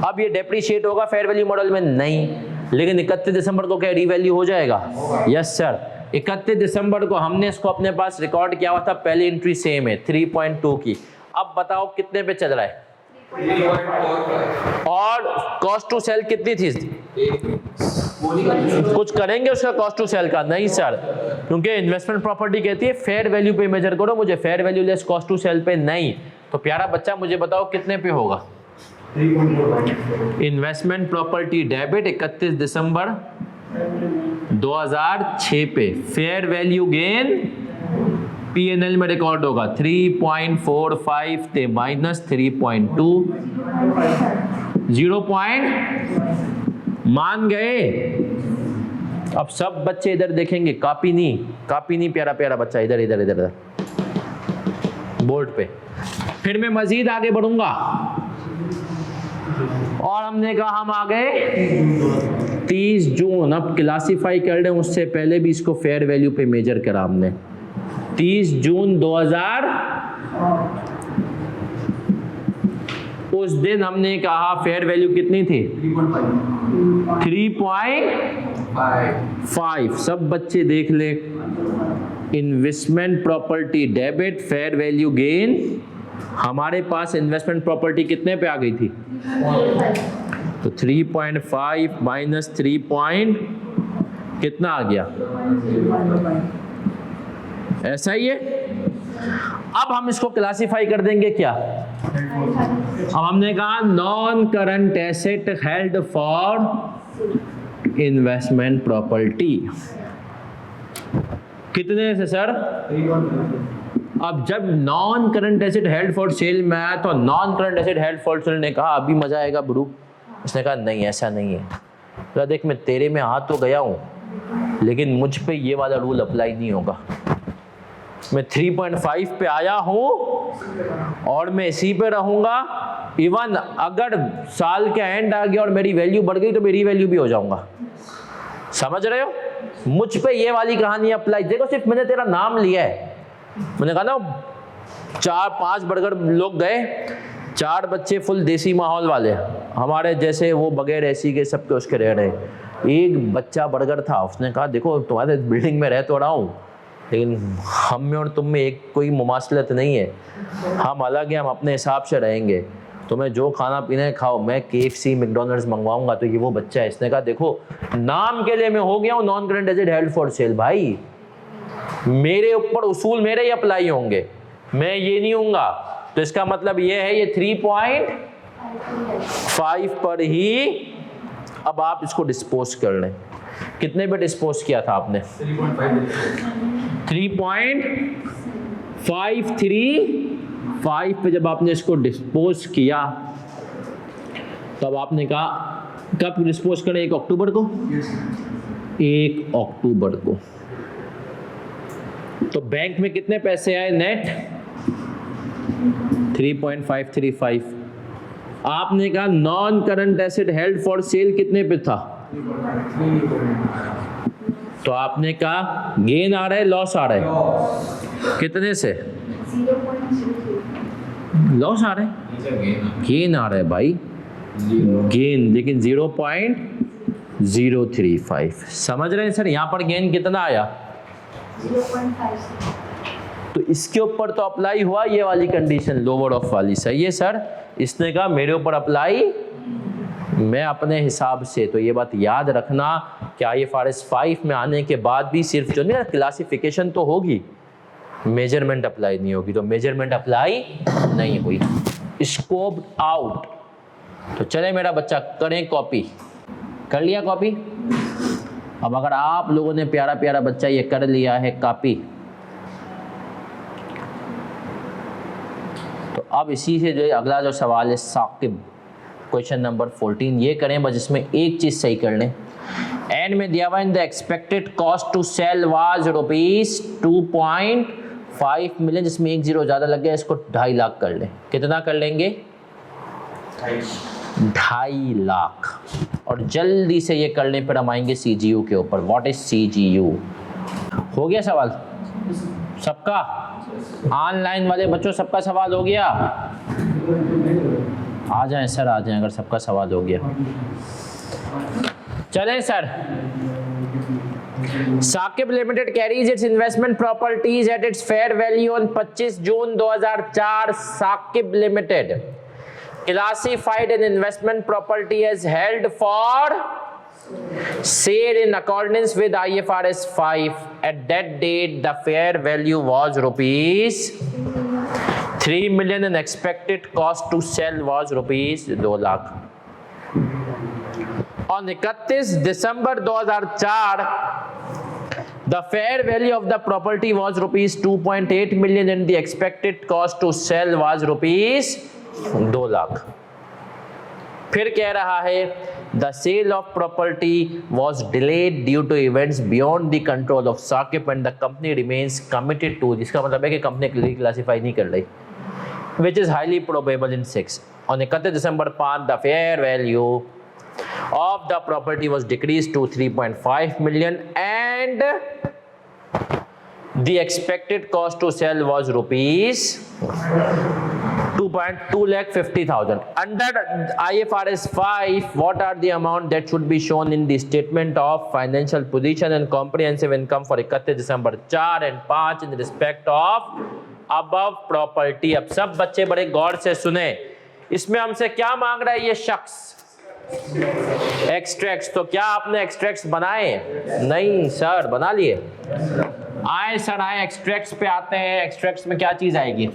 अब ये डेप्रिशिएट होगा फेयर वैल्यू मॉडल में? नहीं। लेकिन 31 दिसंबर को क्या रीवैल्यू हो जाएगा? Yes sir. 31 दिसंबर को हमने इसको अपने पास रिकॉर्ड किया हुआ था, पहली एंट्री सेम है 3.2 की। अब बताओ कितने पे चल रहा है? 3.45। और कॉस्ट टू सेल कितनी थी? कुछ करेंगे उसका कॉस्ट टू सेल का? नहीं सर, क्योंकि इन्वेस्टमेंट प्रॉपर्टी कहती है फेयर वैल्यू पे मेजर करो, मुझे fair value less cost to sell पे नहीं। तो प्यारा बच्चा मुझे बताओ कितने पे होगा? इन्वेस्टमेंट प्रॉपर्टी डेबिट 31 दिसंबर 2006 पे फेयर वैल्यू गेन P&L में रिकॉर्ड होगा 3.45 थे माइनस 3.2 0. मान गए? अब सब बच्चे इधर देखेंगे, कॉपी नहीं प्यारा प्यारा बच्चा, इधर इधर इधर इधर बोर्ड पे। फिर मैं मजीद आगे बढ़ूंगा और हमने कहा हम आ गए 30 जून। अब क्लासिफाई कर रहे हैं, उससे पहले भी इसको फेयर वैल्यू पे मेजर करा हमने। 30 जून 2000 उस दिन हमने कहा फेयर वैल्यू कितनी थी? 3.5। सब बच्चे देख ले। Investment property debit fair value gain, हमारे पास इन्वेस्टमेंट प्रॉपर्टी कितने पे आ गई थी? तो 3.5 माइनस 3 कितना आ गया? ऐसा ही है। अब हम इसको क्लासिफाई कर देंगे क्या? अब हमने कहा non current asset held for investment property. कितने से सर? अब जब non current asset held for cell में आया तो non current asset held for cell ने कहा अभी मजा आएगा ब्रू। उसने कहा नहीं ऐसा नहीं है, तो देख मैं तेरे में आ तो गया हूँ लेकिन मुझ पे ये वाला रूल अप्लाई नहीं होगा। मैं 3.5 पे आया हूँ और मैं इसी पे रहूंगा। इवन अगर साल के एंड आ गया और मेरी वैल्यू बढ़ गई तो मेरी वैल्यू भी हो जाऊंगा। समझ रहे हो? मुझ पे ये वाली कहानी अप्लाई। देखो सिर्फ मैंने तेरा नाम लिया है, मैंने कहा ना 4-5 बर्गर लोग गए, 4 बच्चे फुल देसी माहौल वाले हमारे जैसे, वो बगैर एसी के सबके उसके रह रहे। एक बच्चा बर्गर था, उसने कहा देखो तुम्हारे बिल्डिंग में रह तो रहा हूँ लेकिन हम में और तुम में एक कोई मुमासलत नहीं है, हम अलग हैं, हम अपने हिसाब से रहेंगे, तुम्हें जो खाना पीना है खाओ, मैं KFC मैकडोनल्ड्स मंगवाऊंगा। तो ये वो बच्चा है, इसने कहा देखो नाम के लिए मैं हो गया हूँ non current asset held for cell, भाई मेरे ऊपर उसूल मेरे ही अप्लाई होंगे, मैं ये नहीं होऊंगा। तो इसका मतलब ये है ये 3.5 पर ही अब आप इसको डिस्पोज कर लें। कितने पे डिस्पोज किया था आपने? 3.535 पे जब आपने इसको डिस्पोज किया तब आपने कहा कब डिस्पोज करें? 1 अक्टूबर को। 1 अक्टूबर को तो बैंक में कितने पैसे आए नेट? 3.535। आपने कहा non current asset held for sale कितने पे था? तो आपने कहा गेन आ रहा है लॉस आ रहा है? कितने से? लॉस आ रहा है, गेन आ रहा है भाई, गेन, लेकिन 0.035। समझ रहे हैं सर? यहां पर गेन कितना आया? 0.5। तो इसके ऊपर तो अप्लाई हुआ ये वाली कंडीशन लोअर ऑफ वाली, सही है सर? इसने कहा मेरे ऊपर अप्लाई, मैं अपने हिसाब से। तो ये बात याद रखना कि IFRS 5 में आने के बाद भी सिर्फ जो ना क्लासिफिकेशन तो होगी, मेजरमेंट अप्लाई नहीं होगी। तो मेजरमेंट अप्लाई नहीं हुई, स्कोप आउट। तो चले मेरा बच्चा करें कॉपी। कर लिया कॉपी? अब अगर आप लोगों ने प्यारा प्यारा बच्चा ये कर लिया है कॉपी, तो अब इसी से जो है अगला जो सवाल है साकिब, क्वेश्चन नंबर 14 ये करें बस, इसमें एक चीज सही कर लें। एंड में दिया हुआ in the expected cost to sell was ₹2.5 million, जिसमें 1 0 ज्यादा लग गया, इसको 2.5 लाख कर लें। कितना कर लेंगे? 2.5 लाख। और जल्दी से ये कर लें, फिर हम आएंगे CGU के ऊपर। What is CGU? हो गया सवाल सबका? ऑनलाइन वाले बच्चों सबका सवाल हो गया? आ जाएं सर, आ जाएं अगर सबका सवाल हो गया। चलें सर। Saqib limited carries its investment properties at its fair value on 25 June 2004। Saqib limited classified an investment property as held for sale in accordance with IFRS 5. At that date, the fair value was ₹3 million and expected cost to sell was ₹2 lakh. On 31 December 2004, the fair value of the property was ₹2.8 million and the expected cost to sell was ₹2 lakh. फिर कह रहा है the sale of property was delayed due to events beyond the control of Saqib and the company remains committed to, जिसका मतलब है कि company classify नहीं कर रही, which is highly probable in 6। On 31 December 5 the fair value of the property was decrease to 3.5 million and the expected cost to sell was ₹2,250,000. Under IFRS 5, what are the amount that should be shown in the statement of financial position and comprehensive income for 31 December 4 and 5 in respect of above property? अब सब बच्चे बड़े गौर से सुने, इसमें हमसे क्या मांग रहा है ये शख्स? एक्सट्रैक्ट्स। तो क्या आपने एक्सट्रैक्ट्स बनाए? नहीं सर, बना लिए? आए सर आए, एक्सट्रैक्ट्स पे आते हैं। एक्सट्रैक्ट्स में क्या चीज आएगी?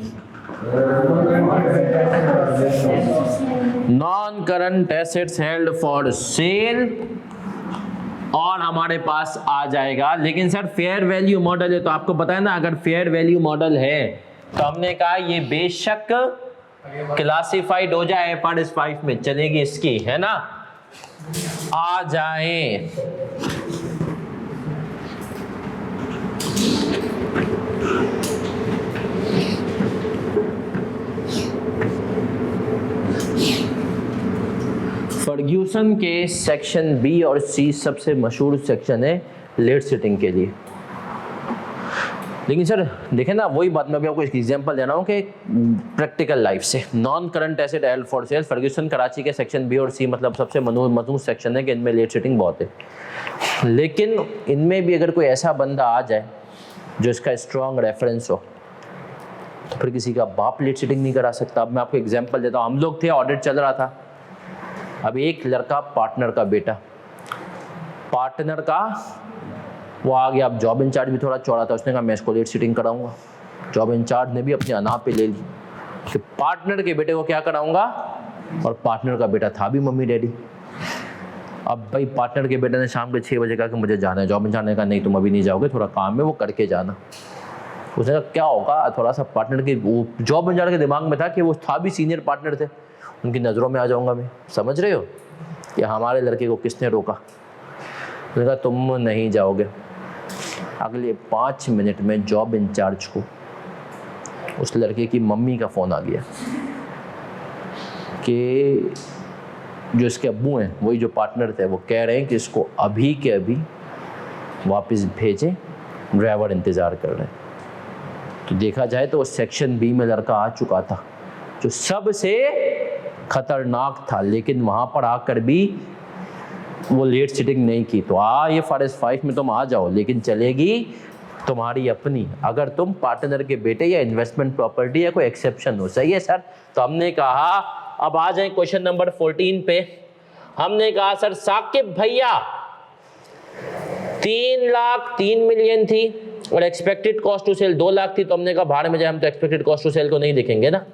Non current assets held for cell और हमारे पास आ जाएगा। लेकिन सर फेयर वैल्यू मॉडल है तो आपको पता है ना, अगर फेयर वैल्यू मॉडल है तो हमने कहा ये बेशक क्लासिफाइड हो जाए FRS 5 में, चलेगी इसकी, है ना। आ जाए फर्ग्यूसन के सेक्शन बी और सी सबसे मशहूर सेक्शन है लेट सिटिंग के लिए। लेकिन सर देखें ना, वही बात मैं भी आपको एक एग्जांपल दे रहा हूँ कि प्रैक्टिकल लाइफ से, non current asset held for sale Ferguson Karachi के सेक्शन बी और सी मतलब सबसे मजबूत सेक्शन है कि इनमें लेट सिटिंग बहुत है। लेकिन इनमें भी अगर कोई ऐसा बंदा आ जाए जो इसका स्ट्रॉन्ग रेफरेंस हो तो फिर किसी का बाप लेट सिटिंग नहीं करा सकता। अब मैं आपको एग्जाम्पल देता हूँ। हम लोग थे, ऑडिट चल रहा था। अब एक लड़का पार्टनर का बेटा, पार्टनर का वो आ गया। अब जॉब इंचार्ज भी थोड़ा चौड़ा था, उसने कहा मैं इसको लेट सिटिंग कराऊंगा। जॉब इंचार्ज ने भी अपने अनाप पे ले ली कि पार्टनर के बेटे को क्या कराऊंगा, और पार्टनर का बेटा था भी मम्मी डैडी। अब भाई पार्टनर के बेटे ने शाम के 6 बजे कहा कि मुझे जाना है। जॉब इंचार्ज ने कहा नहीं तुम अभी नहीं जाओगे, थोड़ा काम है वो करके जाना। उसने कहा क्या होगा, थोड़ा सा पार्टनर के, वो जॉब इंचार्ज के दिमाग में था कि वो था भी सीनियर पार्टनर थे, उनकी नज़रों में आ जाऊंगा मैं। समझ रहे हो कि हमारे लड़के को किसने रोका। उसने कहा तुम नहीं जाओगे। अगले 5 मिनट में जॉब इंचार्ज को उस लड़के की मम्मी का फ़ोन आ गया कि जो इसके अब्बू हैं, वही जो पार्टनर थे, वो कह रहे हैं कि इसको अभी के अभी वापस भेजें, ड्राइवर इंतज़ार कर रहे हैं। तो देखा जाए तो सेक्शन बी में लड़का आ चुका था जो सबसे खतरनाक था, लेकिन वहाँ पर आकर भी वो लेट सिटिंग नहीं की। तो ये FRS 5 में तुम आ जाओ, लेकिन चलेगी तुम्हारी अपनी, अगर तुम पार्टनर के बेटे या इन्वेस्टमेंट प्रॉपर्टी या कोई एक्सेप्शन हो। सही है सर। तो हमने कहा अब आ जाए क्वेश्चन नंबर 14 पे। हमने कहा सर साकिब भैया 3 लाख 3 मिलियन थी और expected cost to sell 2 lakh थी। तो हमने कहा भाड़ में जाए, हम तो एक्सपेक्टेड कॉस्ट टू सेल को नहीं देखेंगे ना।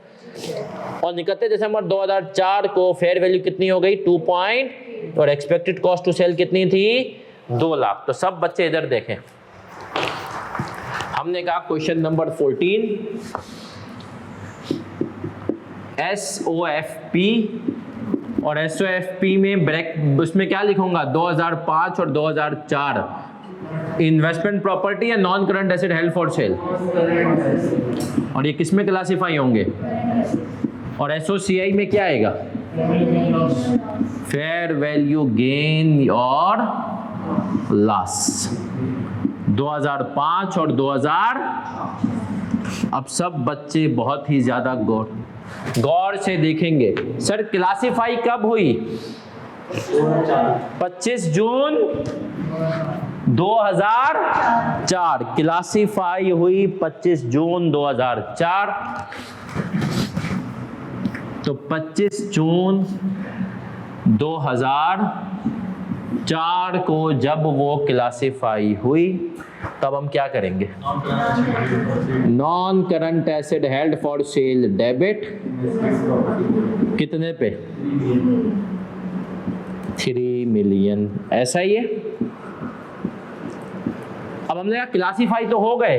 और 31 दिसंबर 2004 को फेयर वैल्यू कितनी हो गई 2 पॉइंट, और एक्सपेक्टेड कॉस्ट टू सेल कितनी थी 2 लाख। तो सब बच्चे इधर देखें। हमने कहा क्वेश्चन नंबर 14 SOFP और SOFP में ब्रेक, उसमें क्या लिखूंगा 2005 और 2004 इन्वेस्टमेंट प्रॉपर्टी या non current asset held for cell, और ये किस में क्लासिफाई होंगे। और SOCI में क्या आएगा फेयर वैल्यू गेन और लॉस 2005 और 2000। अब सब बच्चे बहुत ही ज्यादा गौर से देखेंगे। सर क्लासिफाई कब हुई 25 जून 2004 क्लासिफाई हुई 25 जून 2004। तो 25 जून 2004 को जब वो क्लासिफाई हुई तब हम क्या करेंगे, non current asset held for sale debit कितने पे 3 मिलियन, ऐसा ही है। अब हमने कहा क्लासिफाई तो हो गए,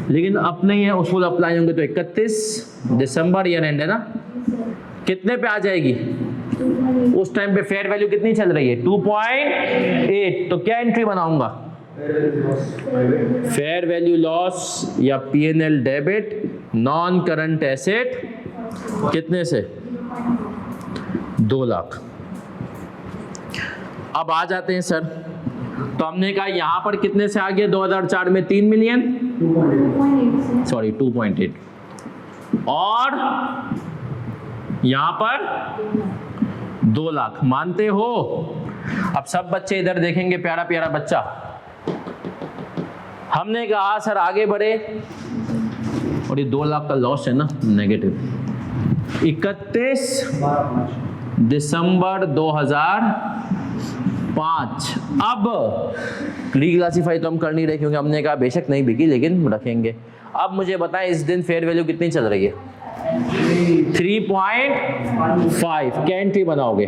लेकिन अपने ये उसूल अप्लाई होंगे। तो 31 दिसंबर ईयर एंड है ना, कितने पे आ जाएगी उस टाइम पे फेयर वैल्यू कितनी चल रही है 2.8। तो क्या एंट्री बनाऊंगा फेयर वैल्यू लॉस या P&L debit non current asset कितने से 2 लाख। अब आ जाते हैं सर, तो हमने कहा यहां पर कितने से आ गया 2004 में 3 मिलियन, सॉरी 2.8, और यहां पर 2 लाख। मानते हो। अब सब बच्चे इधर देखेंगे, प्यारा प्यारा बच्चा। हमने कहा सर आगे बढ़े, और ये 2 लाख का लॉस है ना नेगेटिव। 31 दिसंबर 2005। अब रीक्लासिफाई तो हम कर नहीं रहे क्योंकि हमने कहा बेशक नहीं बिकी, लेकिन रखेंगे। अब मुझे बताएं इस दिन फेयर वैल्यू कितनी चल रही है 3.5। क्या एंट्री बनाओगे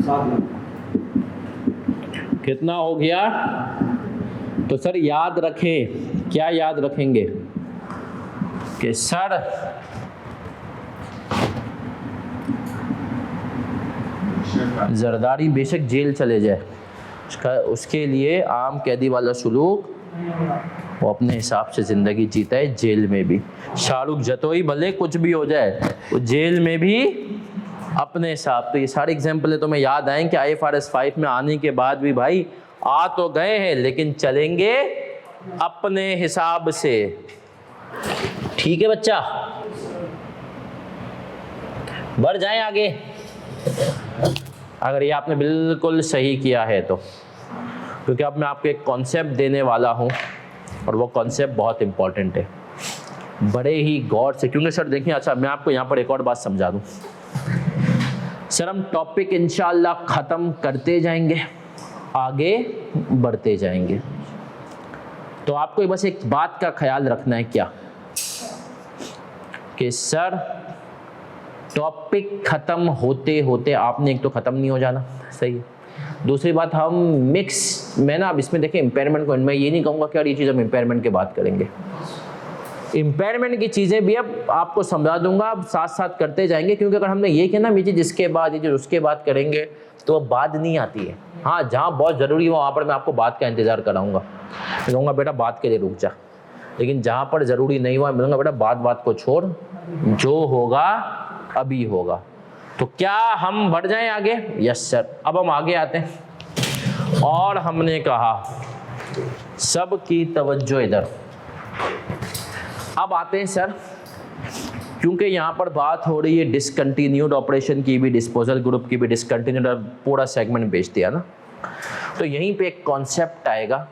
सात लाख। कितना हो गया? तो सर याद रखें, क्या याद रखेंगे कि सर जरदारी बेशक जेल चले जाए, उसके लिए आम कैदी वाला सुलूक वो अपने हिसाब से ज़िंदगी जीता है जेल में भी। शाहरुख जतोई भले कुछ भी हो जाए, वो जेल में भी अपने हिसाब। तो ये सारे एग्जाम्पल है तुम्हें याद आए कि IFRS 5 में आने के बाद भी भाई आ तो गए हैं लेकिन चलेंगे अपने हिसाब से। ठीक है बच्चा, बढ़ जाएं आगे अगर ये आपने बिल्कुल सही किया है तो, क्योंकि अब मैं आपको एक कॉन्सेप्ट देने वाला हूँ और वो कॉन्सेप्ट बहुत इंपॉर्टेंट है, बड़े ही गौर से। क्योंकि सर देखिए, अच्छा मैं आपको यहाँ पर एक और बात समझा दूँ सर, हम टॉपिक इंशाल्लाह ख़त्म करते जाएंगे, आगे बढ़ते जाएंगे। तो आपको बस एक बात का ख्याल रखना है क्या, कि सर टॉपिक ख़त्म होते होते आपने एक तो ख़त्म नहीं हो जाना, सही है। दूसरी बात, हम मिक्स मैं ना अब इसमें देखें इम्पेयरमेंट को, मैं ये नहीं कहूँगा कि यार ये चीज़ हम इम्पेयरमेंट की बात करेंगे, इम्पेयरमेंट की चीज़ें भी अब आपको समझा दूंगा, अब साथ साथ करते जाएंगे। क्योंकि अगर हमने ये किया ना, ये चीज़ इसके बाद, ये चीज़ उसके बाद करेंगे तो अब बात नहीं आती है। हाँ, जहाँ बहुत ज़रूरी हो वहाँ पर मैं आपको बात का इंतज़ार कराऊंगा, मैं कहूँगा बेटा बात के लिए रुक जा, लेकिन जहाँ पर ज़रूरी नहीं हुआ मैं बोलूँगा बेटा बात को छोड़, जो होगा अभी होगा। तो क्या हम बढ़ जाएं आगे? Yes sir. अब हम आगे आते हैं और हमने कहा सबकी तवज्जो इधर। अब आते हैं सर, क्योंकि यहाँ पर बात हो रही है डिसकंटिन्यूड ऑपरेशन की भी, डिस्पोजल ग्रुप की भी, डिसकंटिन्यूड पूरा सेगमेंट बेच दिया ना, तो यहीं पे एक कॉन्सेप्ट आएगा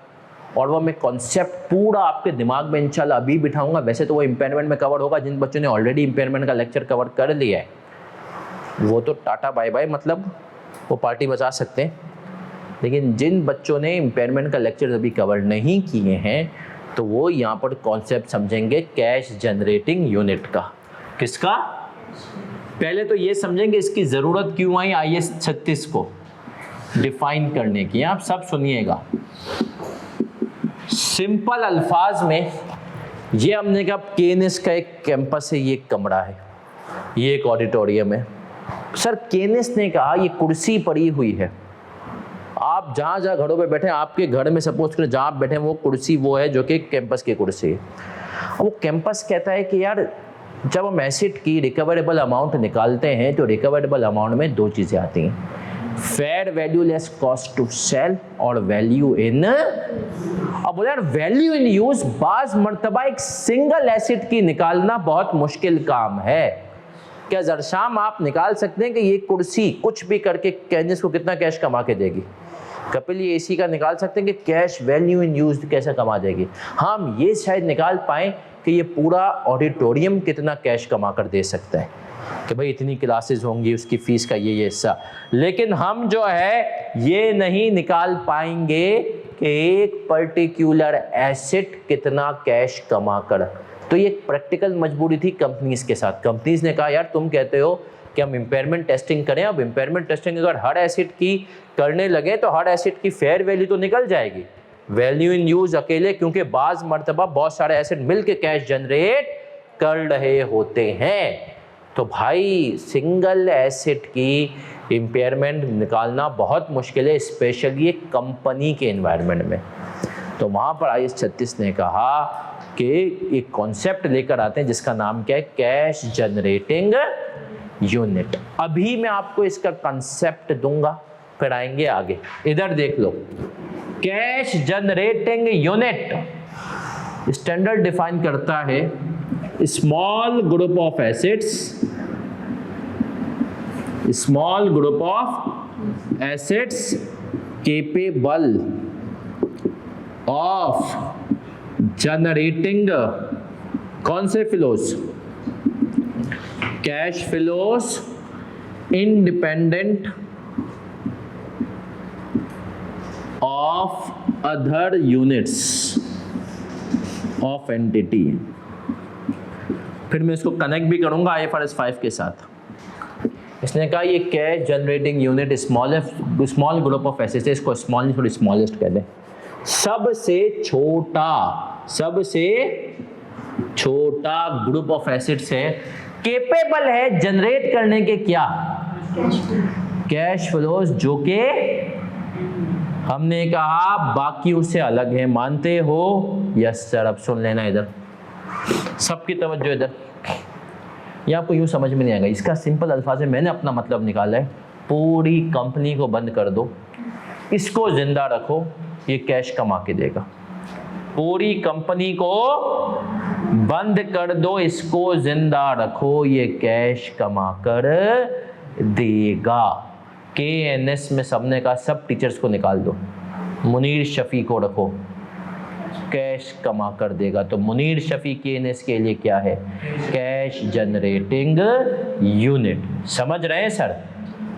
और वो मैं कॉन्सेप्ट पूरा आपके दिमाग में इंशाल्लाह अभी बिठाऊंगा। वैसे तो वो इम्पेयरमेंट में कवर होगा, जिन बच्चों ने ऑलरेडी इम्पेयरमेंट का लेक्चर कवर कर लिया है वो तो टाटा बाय बाय, मतलब वो पार्टी बचा सकते हैं। लेकिन जिन बच्चों ने इम्पेयरमेंट का लेक्चर अभी कवर नहीं किए हैं तो वो यहाँ पर कॉन्सेप्ट समझेंगे कैश जनरेटिंग यूनिट का। किसका? पहले तो ये समझेंगे इसकी ज़रूरत क्यों आई IS 36 को डिफाइन करने की। आप सब सुनिएगा, सिंपल अल्फाज में ये हमने कहा केनेस का एक कैंपस है, ये एक कमरा है, ये एक ऑडिटोरियम है। सर केनेस ने कहा ये कुर्सी पड़ी हुई है, आप जहाँ जहाँ घरों पे बैठे, आपके घर में सपोज करें जहाँ आप बैठे वो कुर्सी वो है जो कि कैंपस की कुर्सी है। वो कैंपस कहता है कि यार जब हम एसेट की रिकवरेबल अमाउंट निकालते हैं तो रिकवरेबल अमाउंट में दो चीज़ें आती हैं, fair value less cost to sell और वैल्यू इन। अब बोले यार वैल्यू इन यूज बाज मर्तबा एक सिंगल एसेट की निकालना बहुत मुश्किल काम है। क्या जरशाम आप निकाल सकते हैं कि ये कुर्सी कुछ भी करके कैनिस को कितना कैश कमा के देगी? कपिल ये एसी का निकाल सकते हैं कि कैश वैल्यू इन यूज कैसे कमा देगी? हाँ, हम ये शायद निकाल पाएँ कि ये पूरा ऑडिटोरियम कितना कैश कमा कर दे सकता है, कि भाई इतनी क्लासेस होंगी, उसकी फीस का ये हिस्सा। लेकिन हम जो है ये नहीं निकाल पाएंगे कि एक पर्टिकुलर एसेट कितना कैश कमा कर। तो ये एक प्रैक्टिकल मजबूरी थी कंपनीज के साथ। कंपनीज ने कहा यार तुम कहते हो कि हम इम्पेयरमेंट टेस्टिंग करें, अब इम्पेयरमेंट टेस्टिंग अगर हर एसेट की करने लगे तो हर एसेट की फेयर वैल्यू तो निकल जाएगी, वैल्यू इन यूज अकेले, क्योंकि बाज मर्तबा बहुत सारे एसेट मिलके कैश जनरेट कर रहे होते हैं। तो भाई सिंगल एसेट की इम्पेयरमेंट निकालना बहुत मुश्किल है, स्पेशली एक कंपनी के एनवायरनमेंट में। तो वहाँ पर IS 36 ने कहा कि एक कॉन्सेप्ट लेकर आते हैं जिसका नाम क्या है, कैश जनरेटिंग यूनिट। अभी मैं आपको इसका कॉन्सेप्ट दूंगा, फिर आएंगे आगे। इधर देख लो, cash generating unit standard define करता है small group of assets capable of generating कौन से flows? Cash flows independent of other units of entity. फिर मैं इसको कनेक्ट भी करूंगा IFRS 5 के साथ। इसने कहा ये cash generating unit small group of assets, इसको स्मॉल नहीं थोड़ी स्मॉलेस्ट कह दें, सबसे छोटा ग्रुप ऑफ एसेट्स है, केपेबल है जनरेट करने के क्या, कैश फ्लोज, जो कि हमने कहा बाकियों से अलग है, मानते हो? Yes sir. अब सुन लेना इधर, सबकी तवज्जो इधर। ये आपको यूं समझ में नहीं आएगा, इसका सिंपल अल्फाज में मैंने अपना मतलब निकाला है, पूरी कंपनी को बंद कर दो, इसको जिंदा रखो, ये कैश कमा के देगा। पूरी कंपनी को बंद कर दो, इसको जिंदा रखो, ये कैश कमा कर देगा। KNS में सबने कहा सब टीचर्स को निकाल दो, मुनीर शफी को रखो, कैश कमा कर देगा। तो मुनीर शफी KNS के लिए क्या है, कैश जनरेटिंग यूनिट। समझ रहे हैं सर?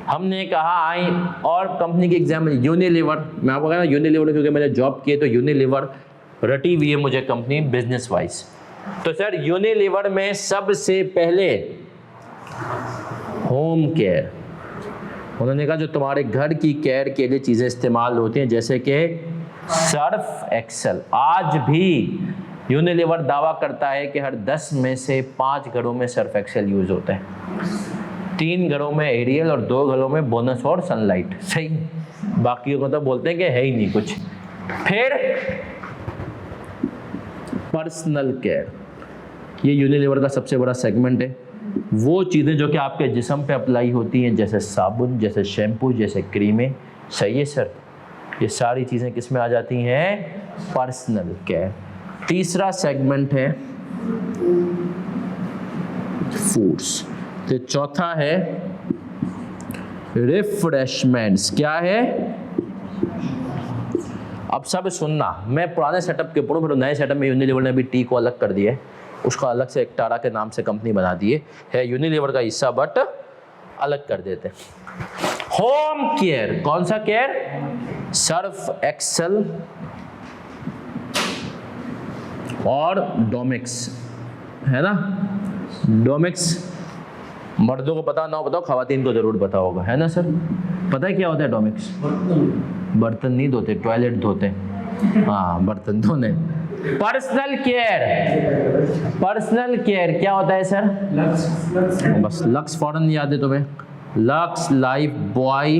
हमने कहा आई और कंपनी के एग्जाम्पल यूनिलीवर, मैं आपको कहा ना यूनिलीवर क्योंकि मैंने जॉब की है, तो यूनिलीवर रटी हुई है मुझे कंपनी बिजनेस वाइज। तो सर यूनिलीवर में सबसे पहले होम केयर, उन्होंने कहा जो तुम्हारे घर की केयर के लिए चीज़ें इस्तेमाल होती हैं, जैसे कि सर्फ एक्सेल। आज भी यूनिलीवर दावा करता है कि हर 10 में से 5 घरों में सर्फ एक्सेल यूज होता है, 3 घरों में एरियल और 2 घरों में बोनस और सनलाइट। सही, बाकी को तो बोलते हैं कि है ही नहीं कुछ। फिर पर्सनल केयर, ये यूनिलीवर का सबसे बड़ा सेगमेंट है। वो चीज़ें जो कि आपके जिस्म पे अप्लाई होती हैं, जैसे साबुन, जैसे शैम्पू, जैसे क्रीमें। सही है सर? ये सारी चीज़ें किस में आ जाती हैं, पर्सनल केयर। तीसरा सेगमेंट है फूड्स, तो चौथा है रिफ्रेशमेंट्स। क्या है? अब सब सुनना, मैं पुराने सेटअप के ऊपर, फिर नए सेटअप में यूनिलीवर ने भी टी को अलग कर दिया है, उसका अलग से एक्टारा के नाम से कंपनी बना दी है यूनिलीवर का हिस्सा, बट अलग कर देते हैं। होम केयर, कौन सा केयर? सर्फ एक्सेल और डोमिक्स, है ना? डोमिक्स मर्दों को पता ना हो, बताओ, खवातीन को जरूर पता होगा, है ना सर? पता है क्या होता है डोमिक्स? बर्तन नहीं धोते, टॉयलेट धोते। हाँ, बर्तन धोने। पर्सनल केयर, पर्सनल केयर क्या होता है सर? बस लक्स फौरन याद है तुम्हें, lux, life boy,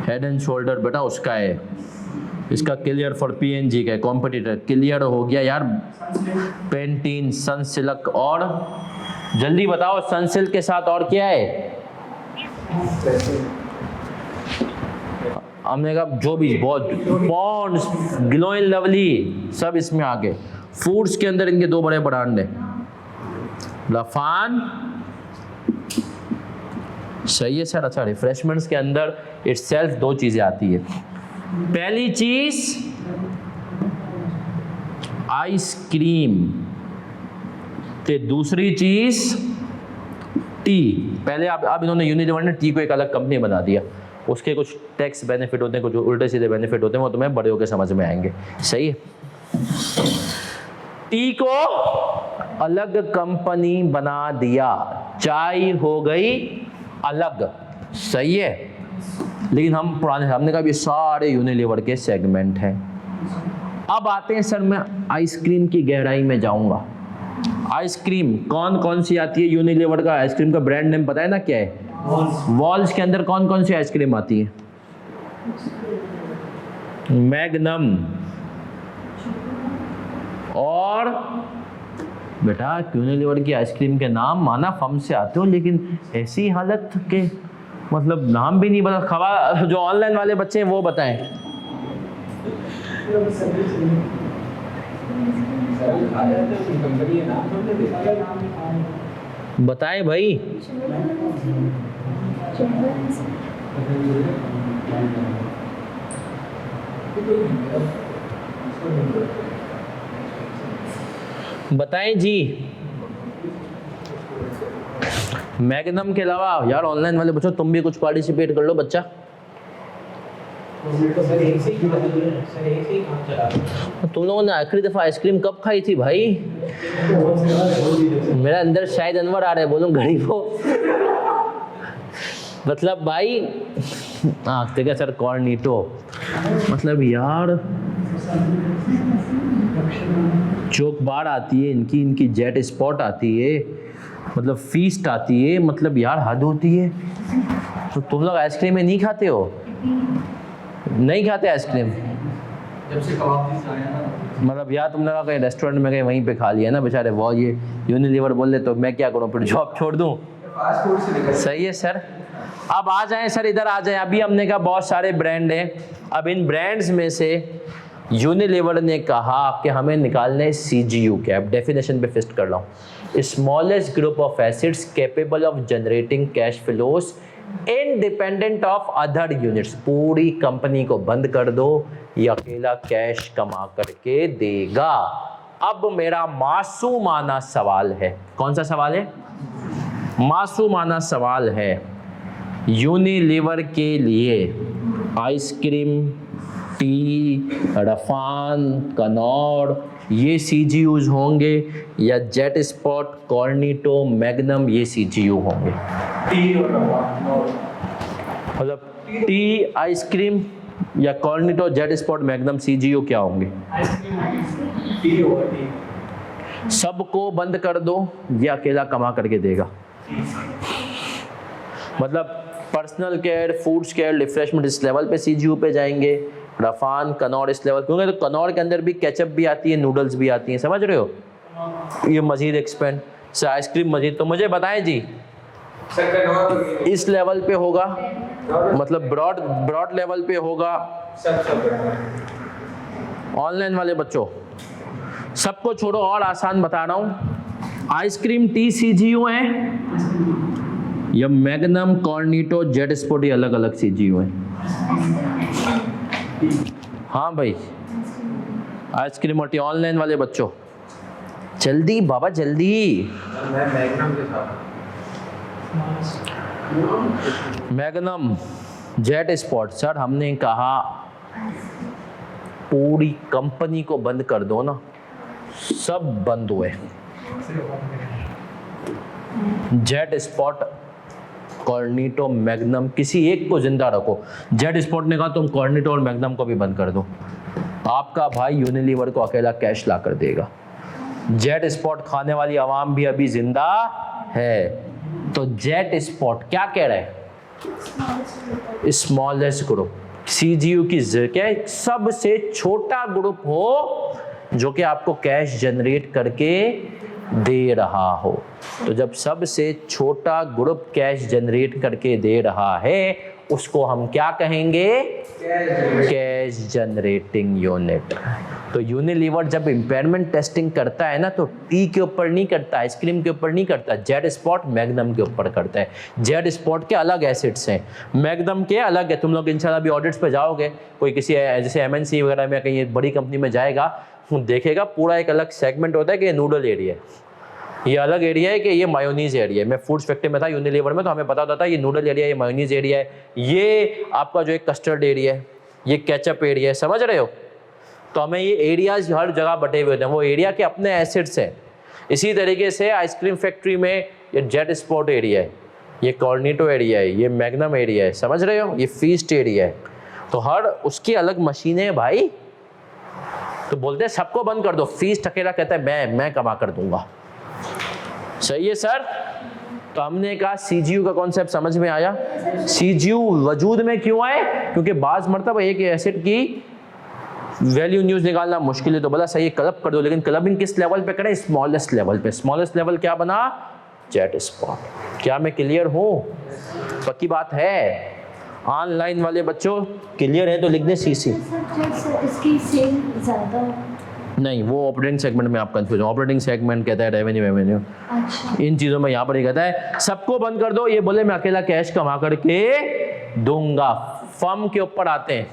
head and shoulder, बेटा उसका है। इसका क्लियर फॉर PNG का है, कॉम्पिटिटर। क्लियर हो गया यार, पेंटीन, सनसिल्क, और जल्दी बताओ सनसिल्क के साथ और क्या है? हमने कहा जो भी बहुत, पॉन्ड्स, ग्लो एंड लवली, सब इसमें आ गए। फूड्स के अंदर इनके 2 बड़े ब्रांड हैं, लफान। सही है सर? अच्छा, रिफ्रेशमेंट्स के अंदर इटसेल्फ 2 चीजें आती है। पहली चीज आइसक्रीम, ते दूसरी चीज टी। पहले अब इन्होंने यूनिलीवर ने टी को एक अलग कंपनी बना दिया, उसके कुछ टैक्स बेनिफिट होते हैं, कुछ उल्टे सीधे बेनिफिट होते हैं, वो तुम्हें बड़े होकर समझ में आएंगे। सही है? टी को अलग कंपनी बना दिया, चाय हो गई अलग। सही है? लेकिन हम पुराने, हमने कहा ये सारे यूनिलीवर के सेगमेंट हैं। अब आते हैं सर, मैं आइसक्रीम की गहराई में जाऊंगा। आइसक्रीम कौन कौन सी आती है यूनिलीवर का? आइसक्रीम का ब्रांड नेम पता है ना क्या है? वॉल्स के अंदर कौन कौन सी आइसक्रीम आती है? मैग्नम, और बेटा यूनिलीवर की आइसक्रीम के नाम माना फम से आते हो, लेकिन ऐसी हालत के मतलब नाम भी नहीं बता। खबा जो ऑनलाइन वाले बच्चे हैं वो बताएं। बताएं भाई। बताएं जी। मैग्नम के अलावा यार ऑनलाइन वाले बच्चों तुम भी कुछ पार्टिसिपेट कर लो बच्चा। सर एक से ही काम चला रहा है। तुम लोगों ने आखिरी दफ़ा आइसक्रीम कब खाई थी भाई? मेरा अंदर शायद अनवर आ रहा है, बोलो घड़ी को। मतलब भाई हाँ ठीक है सर, कॉर्निटो मतलब यार चोक बार आती है इनकी, इनकी जेट स्पॉट आती है, मतलब फीस्ट आती है, मतलब यार हद होती है। तो तुम लोग आइसक्रीम में नहीं खाते हो? नहीं खाते आइसक्रीम? जब से कबाब आया ना, मतलब यार तुमने कहा कहीं रेस्टोरेंट में कहीं वहीं पे खा लिया ना बेचारे, वो ये यूनिलीवर बोल ले तो मैं क्या करूँ, फिर जॉब छोड़ दूँ? फास्ट फूड से निकल। सही है सर। अब आ जाएं सर, इधर आ जाएं। अभी हमने कहा बहुत सारे ब्रांड हैं, अब इन ब्रांड्स में से यूनिलीवर ने कहा कि हमें निकालना है CGU के। अब डेफिनेशन पे फिस्ट कर रहा हूँ, smallest group of acids capable of generating cash flows independent of other units. पूरी कंपनी को बंद कर दो, ये अकेला कैश कमा करके देगा। अब मेरा मासूमाना सवाल है, कौन सा सवाल है? मासूमाना सवाल है, यूनिलीवर के लिए आइसक्रीम, टी, रफान, कनौर ये CGUs होंगे या जेट स्पॉट, कॉर्निटो, मैग्नम ये CGU होंगे? टी और मतलब टी, आइसक्रीम या कॉर्निटो, जेट स्पॉट, मैग्नम CGU क्या होंगे? टी और टी। सबको बंद कर दो, ये अकेला कमा करके देगा। मतलब personal care, foods care, refreshment इस लेवल पे CGU पे जाएंगे, रफान, कनौर इस लेवल, क्योंकि तो कनौर के अंदर भी केचप भी आती है, नूडल्स भी आती हैं, समझ रहे हो? ये मजीद एक्सपेंड से आइसक्रीम मजीद, तो मुझे बताएं जी सर कनौर इस लेवल पे होगा, मतलब ब्रॉड लेवल पे होगा। सब ऑनलाइन वाले बच्चों सबको छोड़ो, और आसान बता रहा हूँ, आइसक्रीम टी CGU है या मैग्नम, कॉर्निटो, जेट स्पॉट ये अलग अलग CGU है? हाँ भाई आइसक्रीम और टी। ऑनलाइन वाले बच्चों जल्दी बाबा जल्दी। मैं मैग्नम के साथ। Magnum, jet spot. सर हमने कहा पूरी कंपनी को बंद कर दो ना, सब बंद हुए। जेट स्पॉट, कॉर्निटो, मैग्नम, किसी एक को जिंदा रखो। जेट स्पॉट ने कहा तुम कॉर्निटो और मैग्नम को भी बंद कर दो, आपका भाई यूनिलीवर को अकेला कैश ला कर देगा। जेट स्पॉट खाने वाली आवाम भी अभी जिंदा है, तो जेट स्पॉट क्या कह रहे हैं? स्मॉलेस्ट ग्रुप, CGU की क्या है? सबसे छोटा ग्रुप हो जो कि आपको कैश जनरेट करके दे रहा हो। तो जब सबसे छोटा ग्रुप कैश जनरेट करके दे रहा है उसको हम क्या कहेंगे? Cash generating unit. तो यूनिलीवर जब इम्पेयरमेंट टेस्टिंग करता है ना, तो टी के ऊपर नहीं करता, आइसक्रीम के ऊपर नहीं करता, जेट स्पॉट, मैग्नम के ऊपर करता है। जेट स्पॉट के अलग एसिड्स हैं, मैग्नम के अलग है। तुम लोग इंशाल्लाह भी ऑडिट्स पे जाओगे, कोई किसी जैसे MNC वगैरह में कहीं बड़ी कंपनी में जाएगा, देखेगा पूरा एक अलग सेगमेंट होता है कि ये नूडल एरिया है, ये अलग एरिया है कि ये मायोनीज एरिया है। मैं फूड्स फैक्ट्री में था यूनिलीवर में, तो हमें पता होता था ये नूडल एरिया है, ये मायोनीज एरिया है, ये आपका जो एक कस्टर्ड एरिया है, ये केचप एरिया है, समझ रहे हो? तो हमें ये एरियाज हर जगह बटे हुए होते हैं, वो एरिया के अपने एसिड्स हैं। इसी तरीके से आइसक्रीम फैक्ट्री में ये जेट स्पॉट एरिया है, ये कॉर्निटो एरिया है, ये मैग्नम एरिया है, समझ रहे हो? ये फीस्ट एरिया है। तो हर उसकी अलग मशीनें हैं भाई। तो बोलते हैं सबको बंद कर दो, फीस्ट अकेला कहता है मैं कमा कर दूंगा। सही है सर? तो हमने कहा CGU का कॉन्सेप्ट समझ में आया। CGU वजूद में क्यों आए? क्योंकि बाज मरतबा एक एसिड की वैल्यू न्यूज निकालना मुश्किल है, तो बोला सही क्लब कर दो, लेकिन क्लबिंग किस लेवल पे करें? स्मॉलेस्ट लेवल पे। स्मॉलेस्ट लेवल क्या बना? Jet spot. क्या मैं क्लियर हूँ? पक्की बात है? ऑनलाइन वाले बच्चों क्लियर है तो लिख दें CC। इसकी सेल ज़्यादा नहीं, वो ऑपरेटिंग सेगमेंट में आप कंफ्यूज हो। ऑपरेटिंग सेगमेंट कहता है रेवेन्यू, अच्छा। इन चीज़ों में यहाँ पर ही कहता है सबको बंद कर दो, ये बोले मैं अकेला कैश कमा करके दूंगा। फर्म के ऊपर आते हैं,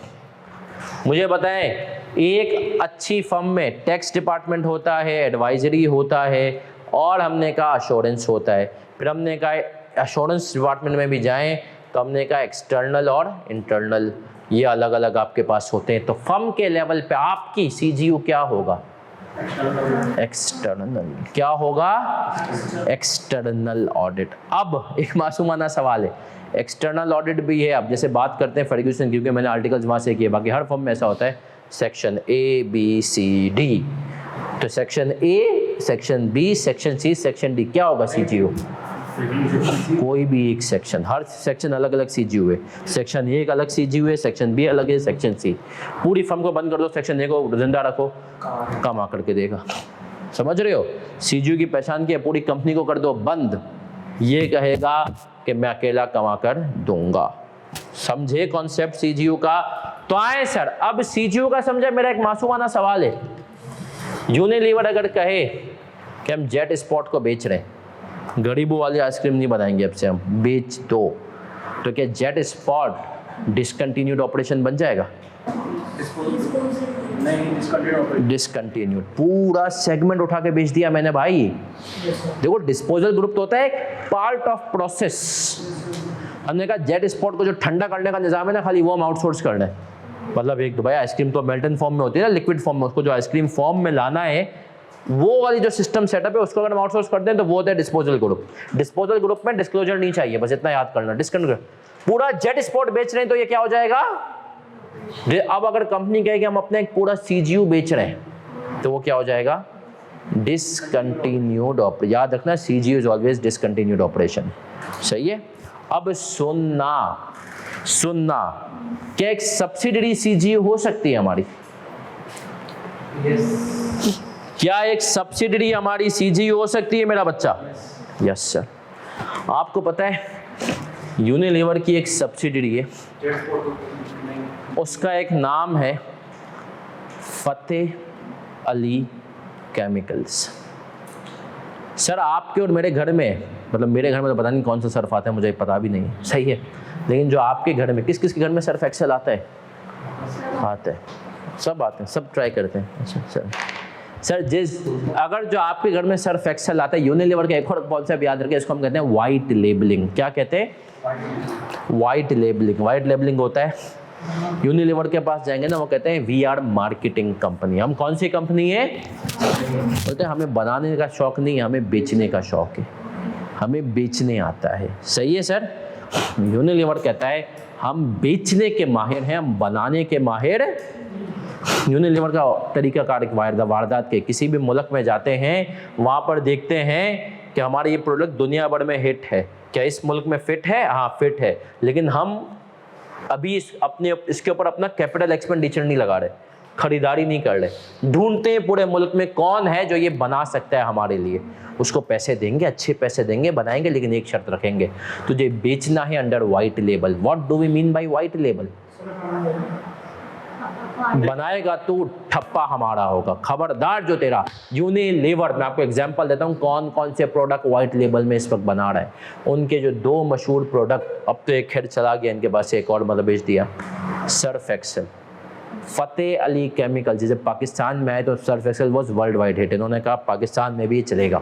मुझे बताएं, एक अच्छी फर्म में टैक्स डिपार्टमेंट होता है, एडवाइजरी होता है, और हमने कहा अश्योरेंस होता है। फिर हमने कहा अश्योरेंस डिपार्टमेंट में भी जाएं तो हमने कहा एक्सटर्नल और इंटरनल ये अलग अलग आपके पास होते हैं। तो फर्म के लेवल पे आपकी सीजीयू क्या होगा? एक्सटर्नल। क्या होगा? External audit. अब एक मासूमाना सवाल है, एक्सटर्नल ऑडिट भी है। अब जैसे बात करते हैं फर्ग्यूसन, क्योंकि मैंने आर्टिकल्स वहाँ से किए, बाकी हर फर्म में ऐसा होता है section A B C D. तो section A, section B, section C, section D, क्या होगा सीजीयू? कोई भी एक सेक्शन, हर सेक्शन अलग अलग सीजीयू है। सेक्शन ए एक अलग सीजीयू है, सेक्शन बी अलग है, सेक्शन सी। पूरी फर्म को बंद कर दो, सेक्शन ए को जिंदा रखो, कमा करके देगा। समझ रहे हो? सीजीयू की पहचान की, पूरी कंपनी को कर दो बंद, ये कहेगा कि मैं अकेला कमा कर दूंगा। समझे कॉन्सेप्ट सीजीयू का? तो आए सर, अब सीजीयू का समझे। मेरा एक मासूमाना सवाल है, यूनिलीवर अगर कहे कि हम जेट स्पॉट को बेच रहे हैं, गरीबों वाली आइसक्रीम नहीं बनाएंगे अब से, हम बेच दो, तो क्या जेट स्पॉट डिसकंटिन्यूड ऑपरेशन बन जाएगा? डिसकंटिन्यूड। पूरा सेगमेंट उठा के बेच दिया मैंने भाई। देखो डिस्पोजल ग्रुप तो होता है एक पार्ट ऑफ प्रोसेस। हमने कहा जेट स्पॉट को जो ठंडा करने का निजाम है ना, खाली वो हम आउटसोर्स कर रहे हैं। मतलब एक तो भाई आइसक्रीम तो मेल्टन फॉर्म में होती है ना, लिक्विड फॉर्म में, उसको जो आइसक्रीम फॉर्म में लाना है, वो वाली जो सिस्टम सेटअप है उसको अगर हम आउटसोर्स करते हैं तो वो होता है डिस्पोजल ग्रुप। डिस्पोजल ग्रुप में डिस्क्लोजर नहीं चाहिए, बस इतना याद करना, डिस्कंटिन्यूड। पूरा जेट स्पॉट बेच रहे हैं तो ये क्या हो जाएगा? अब अगर कंपनी कहे कि हम अपना एक पूरा सीजीयू बेच रहे हैं तो वो क्या हो जाएगा? Discontinued operation. याद रखना, CGU is always discontinued operation. सही है? अब सुनना क्या एक सब्सिडरी सीजीयू हो सकती है हमारी? क्या एक सब्सिडरी हमारी सीजीयू हो सकती है मेरा बच्चा? Yes sir. आपको पता है यूनिलीवर की एक सब्सिडरी है, उसका एक नाम है फतेह अली केमिकल्स। सर आपके और मेरे घर में, मतलब मेरे घर में तो पता नहीं कौन सा सर्फ आता है, मुझे पता भी नहीं है, सही है, लेकिन जो आपके घर में, किस किस के घर में सर्फ एक्सेल आता है? आता है, सब आते हैं, सब ट्राई करते हैं। अच्छा सर अगर जो आपके घर में सर्फ एक्सेल आता है, यूनिलीवर का एक और कॉन्सेप्ट याद रखें, इसको हम कहते हैं वाइट लेबलिंग। क्या कहते हैं? White labelling. वाइट लेबलिंग होता है, यूनिलीवर के पास जाएंगे ना, वो कहते हैं वी आर मार्केटिंग कंपनी। हम कौन सी कंपनी है? बोलते हैं हमें बनाने का शौक नहीं, हमें बेचने का शौक है, हमें बेचने आता है। सही है सर? यूनिलीवर कहता है हम बेचने के माहिर हैं, हम बनाने के माहिर। यूनिलीवर का तरीकाकार वारदात के, किसी भी मुल्क में जाते हैं, वहाँ पर देखते हैं कि हमारा ये प्रोडक्ट दुनिया भर में हिट है, क्या इस मुल्क में फिट है? हाँ फिट है, लेकिन हम अभी इसके ऊपर अपना कैपिटल एक्सपेंडिचर नहीं लगा रहे, खरीदारी नहीं कर रहे। ढूंढते हैं पूरे मुल्क में कौन है जो ये बना सकता है हमारे लिए, उसको पैसे देंगे, अच्छे पैसे देंगे, बनाएंगे, लेकिन एक शर्त रखेंगे, तुझे बेचना है under white label. What do we mean by white label? बनाएगा तू, ठप्पा हमारा होगा, खबरदार जो तेरा यूनिलीवर। मैं आपको एग्जांपल देता हूँ कौन कौन से प्रोडक्ट वाइट लेबल में इस वक्त बना रहा है। उनके जो दो मशहूर प्रोडक्ट, अब तो एक खैर चला गया, इनके पास एक और मतलब बेच दिया, Surf Excel. Fateh Ali chemical जैसे पाकिस्तान में आए तो Surf Excel was worldwide hit. इन्होंने कहा पाकिस्तान में भी चलेगा,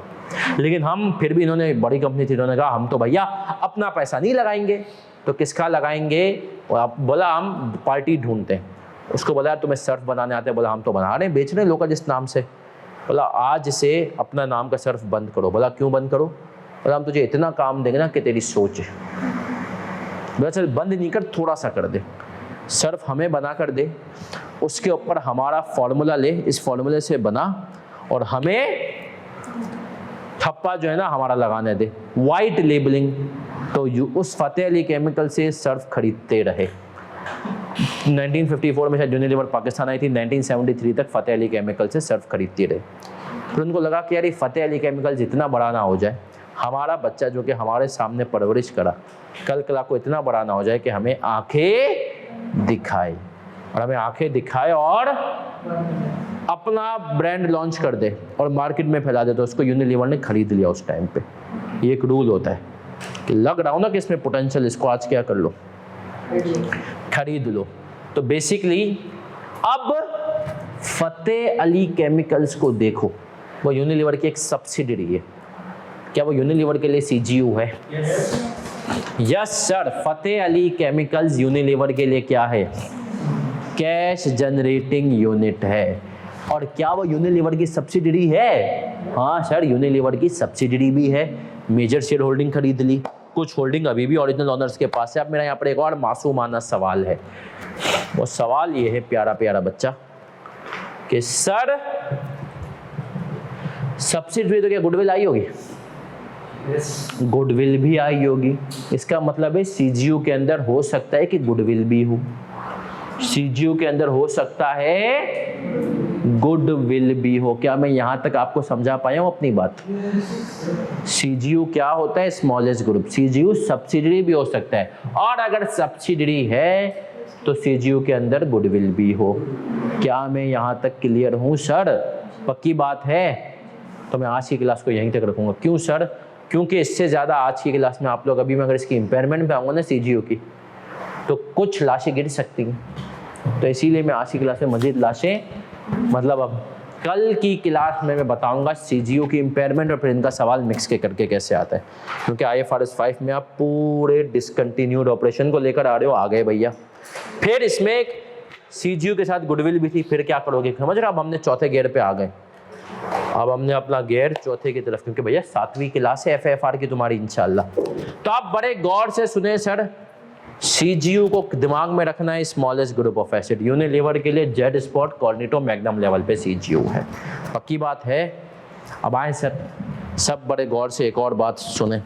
लेकिन हम फिर भी, इन्होंने बड़ी कंपनी थी, इन्होंने कहा हम तो भैया अपना पैसा नहीं लगाएंगे, तो किसका लगाएंगे? और बोला हम पार्टी ढूंढते हैं। उसको बोला तुम्हें सर्फ बनाने आते हैं? बोला हम तो बना रहे हैं, बेच रहे हैं लोकल जिस नाम से। बोला आज से अपना नाम का सर्फ बंद करो। बोला क्यों बंद करो? बोला हम तुझे इतना काम देंगे ना कि तेरी सोच है। बोला चल बंद नहीं कर, थोड़ा सा कर दे, सर्फ हमें बना कर दे, उसके ऊपर हमारा फॉर्मूला ले, इस फॉर्मूले से बना, और हमें ठप्पा जो है ना हमारा लगाने दे, वाइट लेबलिंग। तो उस फतेह अली केमिकल से सर्फ खरीदते रहे। 1954 में शायद यूनिलीवर पाकिस्तान आई थी, 1973 तक फतेह अली केमिकल से सर्फ खरीदती रहे। फिर उनको लगा कि यार ये फतेह अली केमिकल जितना बड़ा ना हो जाए, हमारा बच्चा जो कि हमारे सामने परवरिश करा, कल कला को इतना बड़ा ना हो जाए कि हमें आंखें दिखाए, और हमें आंखें दिखाए और अपना ब्रांड लॉन्च कर दे और मार्केट में फैला दे। तो उसको यूनिलीवर ने खरीद लिया उस टाइम पे। ये एक रूल होता है कि लग रहा हो ना कि इसमें पोटेंशियल, इसको आज क्या कर लो, खरीद लो। तो बेसिकली अब फतेह अली केमिकल्स को देखो, वो यूनिलीवर की एक सब्सिडरी है। क्या वो यूनिलीवर के लिए सीजीयू है? Yes sir, Fateh Ali chemicals Unilever के लिए क्या है? कैश जनरेटिंग यूनिट है। और क्या वो यूनिलीवर की सब्सिडरी है? हाँ सर, यूनिलीवर की सब्सिडरी भी है। मेजर शेयर होल्डिंग खरीद ली, कुछ होल्डिंग अभी भी ओरिजिनल ओनर्स के पास है। अब मेरा यहाँ पर एक और मासूमाना सवाल है, वो सवाल ये है प्यारा प्यारा बच्चा कि सर सब्सिडरी तो क्या गुडविल आई होगी? गुडविल भी आई होगी। इसका मतलब है सीजीयू के अंदर हो सकता है कि गुडविल भी हो, सीजीयू के अंदर हो सकता है गुडविल भी हो। क्या मैं यहां तक आपको समझा पाया हूं अपनी बात? सीजीयू क्या होता है? Smallest group. सीजीयू सब्सिडरी भी हो सकता है, और अगर सब्सिडरी है तो सीजीयू के अंदर गुडविल भी हो। क्या मैं यहां तक क्लियर हूं सर? पक्की बात है? तो मैं आज की क्लास को यहीं तक रखूंगा। क्यों सर? क्योंकि इससे ज़्यादा आज की क्लास में आप लोग अभी मैं अगर इसकी इम्पेयरमेंट पे आऊँगा ना सीजीयू की, तो कुछ लाशें गिर सकती हैं। तो इसीलिए मैं आज की क्लास में मजीद लाशें, मतलब अब कल की क्लास में मैं बताऊंगा सीजीयू की इम्पेयरमेंट और फिर इनका सवाल मिक्स के करके कैसे आता है। क्योंकि IFRS 5 में आप पूरे डिसकंटिन्यूड ऑपरेशन को लेकर आ रहे हो, आ गए भैया। फिर इसमें एक सीजीयू के साथ गुडविल भी थी, फिर क्या करोगे? समझ रहे हो? अब हमने चौथे गियर पे आ गए। अब हमने अपना गियर चौथे की तरफ, क्योंकि भैया 7वीं क्लास है FFR की तुम्हारी इंशाल्लाह। तो आप बड़े गौर से सुने सर, सीजीयू को दिमाग में रखना है smallest group of acid. Unilever के लिए जेड स्पॉट कॉर्निटो मैग्नम लेवल पे सीजीयू है। पक्की बात है? अब आए सर, सब बड़े गौर से एक और बात सुने।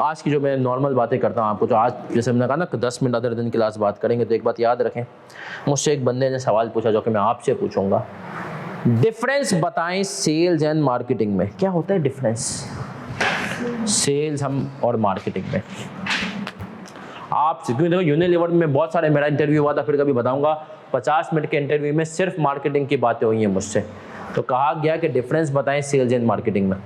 आज की जो मैं नॉर्मल बातें करता हूँ आपको, तो आज जैसे मैंने कहा ना 10 मिनट अदर दिन क्लास बात करेंगे, तो एक बात याद रखें। मुझसे एक बंदे ने सवाल पूछा जो कि मैं आपसे पूछूंगा, डिफरेंस बताएं सेल्स एंड मार्केटिंग में। क्या होता है डिफरेंस सेल्स हम और मार्केटिंग में? आप क्योंकि देखो यूनिलीवर में बहुत सारे, मेरा इंटरव्यू हुआ था, फिर कभी बताऊंगा, 50 मिनट के इंटरव्यू में सिर्फ मार्केटिंग की बातें हुई हैं मुझसे। तो कहा गया कि डिफरेंस बताएं सेल्स एंड मार्केटिंग में।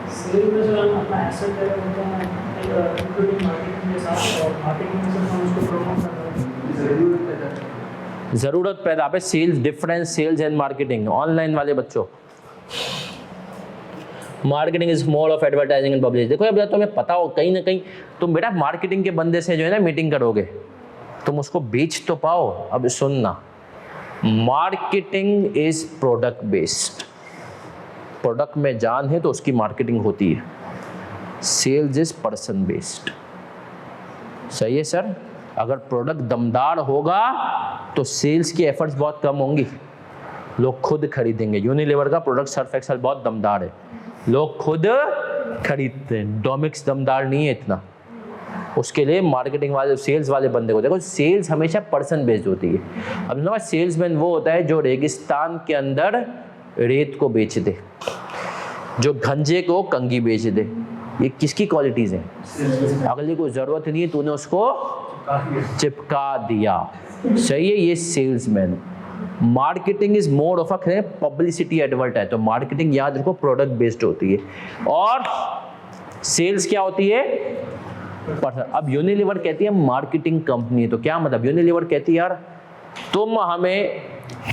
सेल में सर हम अपना एसेट होता है इंक्लूडिंग मार्केटिंग के साथ, और मार्केटिंग में सर हम उसको प्रमोट कर रहे हैं। जरूरत पैदा पे sales, difference sales and marketing. Online वाले बच्चों, marketing is more of advertising and publicity. देखो अब तुम्हें पता हो कहीं ना कहीं तुम बेटा मार्केटिंग के बंदे से जो है ना मीटिंग करोगे, तुम उसको बेच तो पाओ। अब सुनना, marketing is product based. Product में जान है तो उसकी मार्केटिंग होती है। Sales is person based. सही है सर? अगर प्रोडक्ट दमदार होगा तो सेल्स की एफर्ट्स बहुत कम होंगी, लोग खुद खरीदेंगे। यूनिलीवर का प्रोडक्ट सर्फ एक्सेल बहुत दमदार है, लोग खुद खरीदते हैं। डोमिक्स दमदार नहीं है इतना, उसके लिए मार्केटिंग वाले, सेल्स वाले बंदे को देखो। सेल्स हमेशा पर्सन बेस्ड होती है। अब ना सेल्समैन वो होता है जो रेगिस्तान के अंदर रेत को बेच दे, जो गंजे को कंगी बेच दे। ये किसकी क्वालिटीज हैं? अगले को जरूरत नहीं है, तूने उसको चिपका दिया। सही है? ये salesman. Marketing is more of a publicity advertise. तो मार्केटिंग याद रखो प्रोडक्ट बेस्ड होती है, और सेल्स क्या होती है? पर्सन। अब यूनिलीवर कहती है मार्केटिंग कंपनी, तो क्या मतलब? यूनिलीवर कहती है यार तुम हमें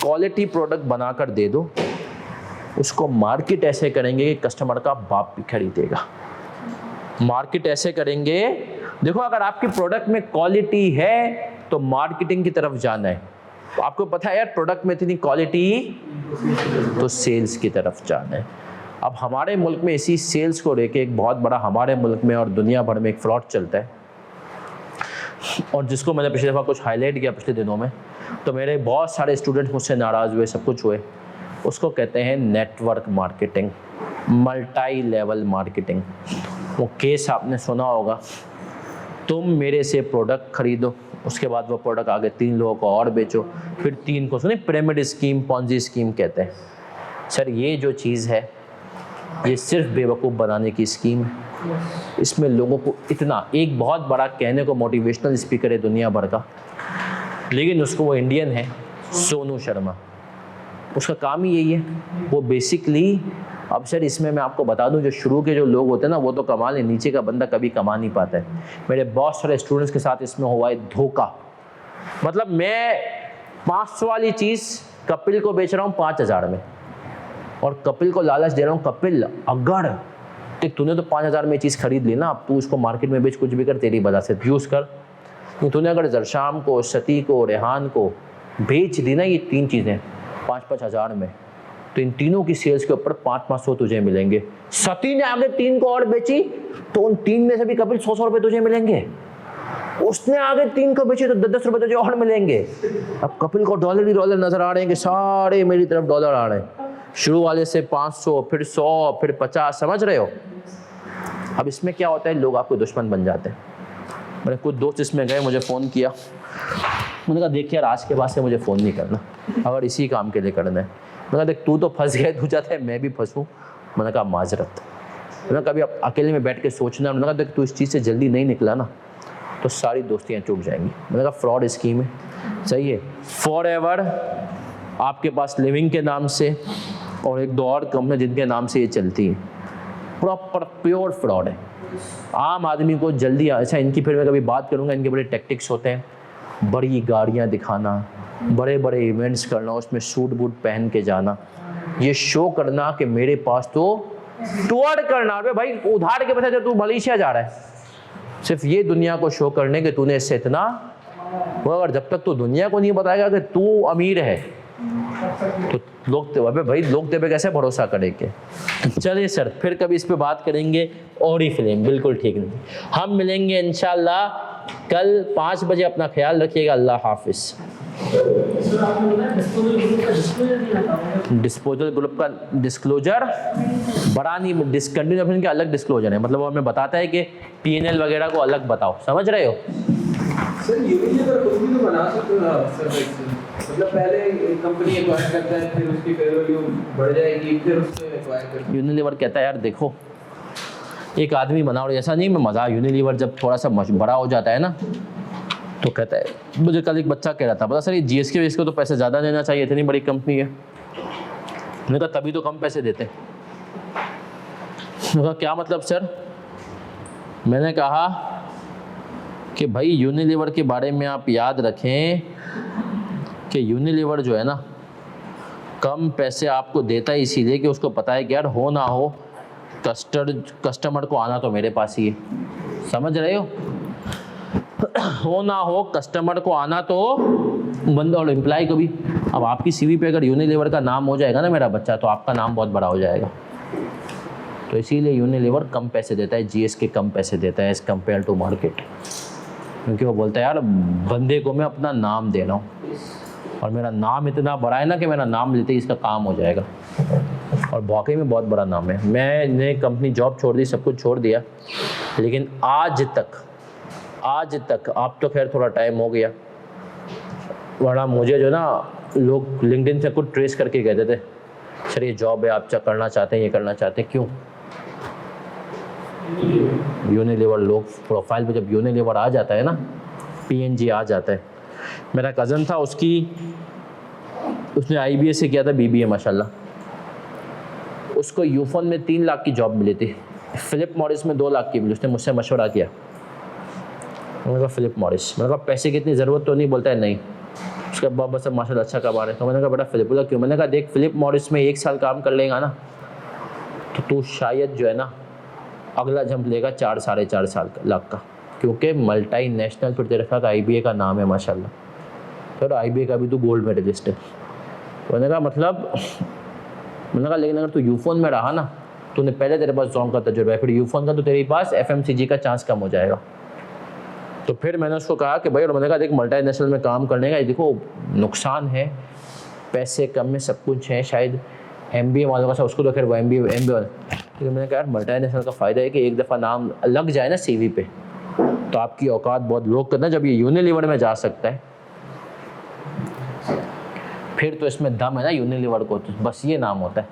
क्वालिटी प्रोडक्ट बनाकर दे दो, उसको मार्केट ऐसे करेंगे कि कस्टमर का बाप भी खरीदेगा। मार्केट ऐसे करेंगे, देखो अगर आपकी प्रोडक्ट में क्वालिटी है तो मार्केटिंग की तरफ जाना है। तो आपको पता है यार प्रोडक्ट में इतनी क्वालिटी, तो सेल्स की तरफ जाना है। अब हमारे मुल्क में इसी सेल्स को लेके एक बहुत बड़ा, हमारे मुल्क में और दुनिया भर में एक फ्रॉड चलता है, और जिसको मैंने पिछली दफ़ा कुछ हाईलाइट किया पिछले दिनों में, तो मेरे बहुत सारे स्टूडेंट्स मुझसे नाराज़ हुए, सब कुछ हुए। उसको कहते हैं network marketing, multi level marketing. वो केस आपने सुना होगा, तुम मेरे से प्रोडक्ट खरीदो, उसके बाद वो प्रोडक्ट आगे 3 लोगों को और बेचो, फिर 3 को, सुने पिरामिड स्कीम, पॉन्जी स्कीम कहते हैं। सर ये जो चीज़ है ये सिर्फ बेवकूफ़ बनाने की स्कीम है। इसमें लोगों को इतना, एक बहुत बड़ा कहने को मोटिवेशनल स्पीकर है दुनिया भर का, लेकिन उसको, वो इंडियन है, सोनू शर्मा, उसका काम ही यही है। वो बेसिकली, अब सर इसमें मैं आपको बता दूं, जो शुरू के जो लोग होते हैं ना वो तो कमा ले, नीचे का बंदा कभी कमा नहीं पाता है। मेरे बहुत सारे स्टूडेंट्स के साथ इसमें हुआ है धोखा। मतलब मैं 500 वाली चीज़ कपिल को बेच रहा हूँ 5000 में, और कपिल को लालच दे रहा हूँ, कपिल अगर देख तूने तो 5,000 में ये चीज़ खरीद ली ना, अब तू उसको मार्केट में बेच, कुछ भी कर, तेरी वजह से यूज़ कर। तूने अगर जरशाम को, सती को, रेहान को बेच दी ना ये 3 चीज़ें 5-5 हज़ार में, तो इन तीनों की सेल्स के ऊपर 500 तुझे मिलेंगे। सती ने आगे 3 को और बेची तो उन 3 में से भी कपिल 100 रुपये तुझे मिलेंगे। उसने आगे 3 को बेची तो 10 रुपये तुझे और मिलेंगे। अब कपिल को डॉलर ही डॉलर नजर आ रहे हैं कि सारे मेरी तरफ डॉलर आ रहे हैं, शुरू वाले से 500, फिर 100, फिर 50, समझ रहे हो। अब इसमें क्या होता है, लोग आपको दुश्मन बन जाते हैं। मैंने कुछ दोस्त इसमें गए, मुझे फ़ोन किया, मैंने कहा देख यार आज के बाद से मुझे फ़ोन नहीं करना, अगर इसी काम के लिए करना है। मैंने कहा देख तू तो फंस गया, तू चाहता है मैं भी फंसूँ। मैंने कहा माजरत। मैंने कहा कभी आप अकेले में बैठ के सोचना। मैंने कहा देख तू इस चीज़ से जल्दी नहीं निकला ना तो सारी दोस्तियाँ टूट जाएंगी। मैंने कहा फ्रॉड स्कीम है, सही है। फॉर एवर आपके पास लिविंग के नाम से और 1-2 और कंपनी जिनके नाम से ये चलती है, प्रॉपर प्योर फ्रॉड है। आम आदमी को जल्दी, अच्छा इनकी फिर मैं कभी बात करूँगा, इनके बड़े टैक्टिक्स होते हैं, बड़ी गाड़ियाँ दिखाना, बड़े बड़े इवेंट्स करना, उसमें सूट बूट पहन के जाना, ये शो करना कि मेरे पास तो टूर करना। अरे भाई उधार के पैसे तू मलेशिया जा रहा है, सिर्फ ये दुनिया को शो करने के तूने इससे इतना, वो अगर जब तक तू दुनिया को नहीं बताएगा कि तू अमीर है तो लोग, अबे भाई लोग तेरे पे कैसे भरोसा करेंगे। चलिए सर फिर कभी इस पे बात करेंगे। और ही फिल्म बिल्कुल ठीक नहीं, हम मिलेंगे इंशाल्लाह कल 5 बजे। अपना ख्याल रखिएगा, अल्लाह हाफिज़। सर आपने बोला डिस्पोजल ग्रुप का डिस्क्लोजर नहीं आता है। डिस्पोजल ग्रुप का डिस्क्लोजर बड़ा नहीं, डिसकंटिन्यू के अलग डिस्क्लोजर है, मतलब वो हमें बताता है कि PNL वगैरह को अलग बताओ, समझ रहे हो। सर यूनिलीवर खुद भी तो बना सकते हो आप सर, मतलब पहले कंपनी एक्वायर करता है, फिर उसकी फेयर वैल्यू बढ़ जाएगी, फिर उससे एक्वायर करता है। यूनिलीवर कहता है यार देखो एक आदमी बना, और ऐसा नहीं मैं मज़ा, यूनिलीवर जब थोड़ा सा बड़ा हो जाता है ना तो कहता है, मुझे कल एक बच्चा कह रहा था, पता सर ये GSK इसको तो पैसे ज़्यादा देना चाहिए, इतनी बड़ी कंपनी है। मैंने कहा तभी तो कम पैसे देते। मैंने कहा क्या मतलब सर। मैंने कहा कि भाई यूनिलीवर के बारे में आप याद रखें कि यूनिलीवर जो है ना कम पैसे आपको देता है इसीलिए कि उसको पता है कि यार हो ना हो कस्टमर को आना तो मेरे पास ही है, समझ रहे हो ना हो कस्टमर को आना तो बंदा और एम्प्लॉय को भी। अब आपकी CV पे अगर यूनिलीवर का नाम हो जाएगा ना मेरा बच्चा, तो आपका नाम बहुत बड़ा हो जाएगा। तो इसीलिए यूनिलीवर कम पैसे देता है, GSK कम पैसे देता है एज कम्पेयर टू मार्केट, क्योंकि वो बोलता है यार बंदे को मैं अपना नाम दे रहा हूँ और मेरा नाम इतना बड़ा है ना कि मेरा नाम लेते ही इसका काम हो जाएगा। और वाकई में बहुत बड़ा नाम है। मैंने कंपनी जॉब छोड़ दी, सब कुछ छोड़ दिया, लेकिन आज तक आप तो खैर थोड़ा टाइम हो गया, वरना मुझे जो ना लोग लिंक्डइन से कुछ ट्रेस करके कहते थे सर ये जॉब है आप करना चाहते हैं, ये करना चाहते हैं, क्यों। यूनिलीवर लोग प्रोफाइल पे जब यूनिलीवर आ जाता है ना, PNG आ जाता है। मेरा कज़न था, उसने IBA से किया था BBA माशाल्लाह, उसको यूफोन में 3 लाख की जॉब मिली थी, फिलिप मॉरिस में 2 लाख की मिली। उसने मुझसे मशवरा किया, मैंने कहा फिलिप मॉरिस, मैंने कहा पैसे की इतनी ज़रूरत तो नहीं, बोलता है नहीं। उसके बाद बस माशाल्लाह अच्छा कमा रहे। तो मैंने कहा बेटा फिलिप, बोला क्यों। मैंने कहा देख फिलिप मॉरिस में 1 साल काम कर लेगा ना तो तू शायद जो है ना अगला जंप लेगा 4-4.5 लाख का, क्योंकि मल्टी नेशनल फिर तेरे साथ IBA का नाम है माशाल्लाह, तो IBA का भी तू गोल्ड मेडलिस्ट है। तो मैंने कहा मतलब, मैंने कहा लेकिन अगर तू यूफोन में रहा ना, तूने पहले तेरे पास जॉब का तजुर्बा है, फिर यूफोन का तो तेरे पास FMCG का चांस कम हो जाएगा। तो फिर मैंने उसको कहा कि भाई, और मैंने कहा देख मल्टी नेशनल में काम करने का देखो नुकसान है, पैसे कम में सब कुछ है, शायद MBA वालों का उसको तो खैर वो MBA लेकिन मैंने कहा यार मल्टी नेशनल का फ़ायदा है कि एक दफ़ा नाम लग जाए ना CV पे तो आपकी औकात बहुत लोग करना। जब ये यूनिलीवर में जा सकता है फिर तो इसमें दम है ना यूनिलीवर को, तो बस ये नाम होता है।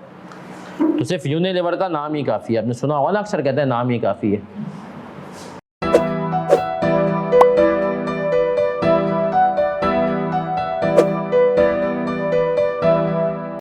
तो सिर्फ यूनिलीवर का नाम ही काफ़ी है। आपने सुना होगा ना, अक्सर कहते हैं नाम ही काफ़ी है।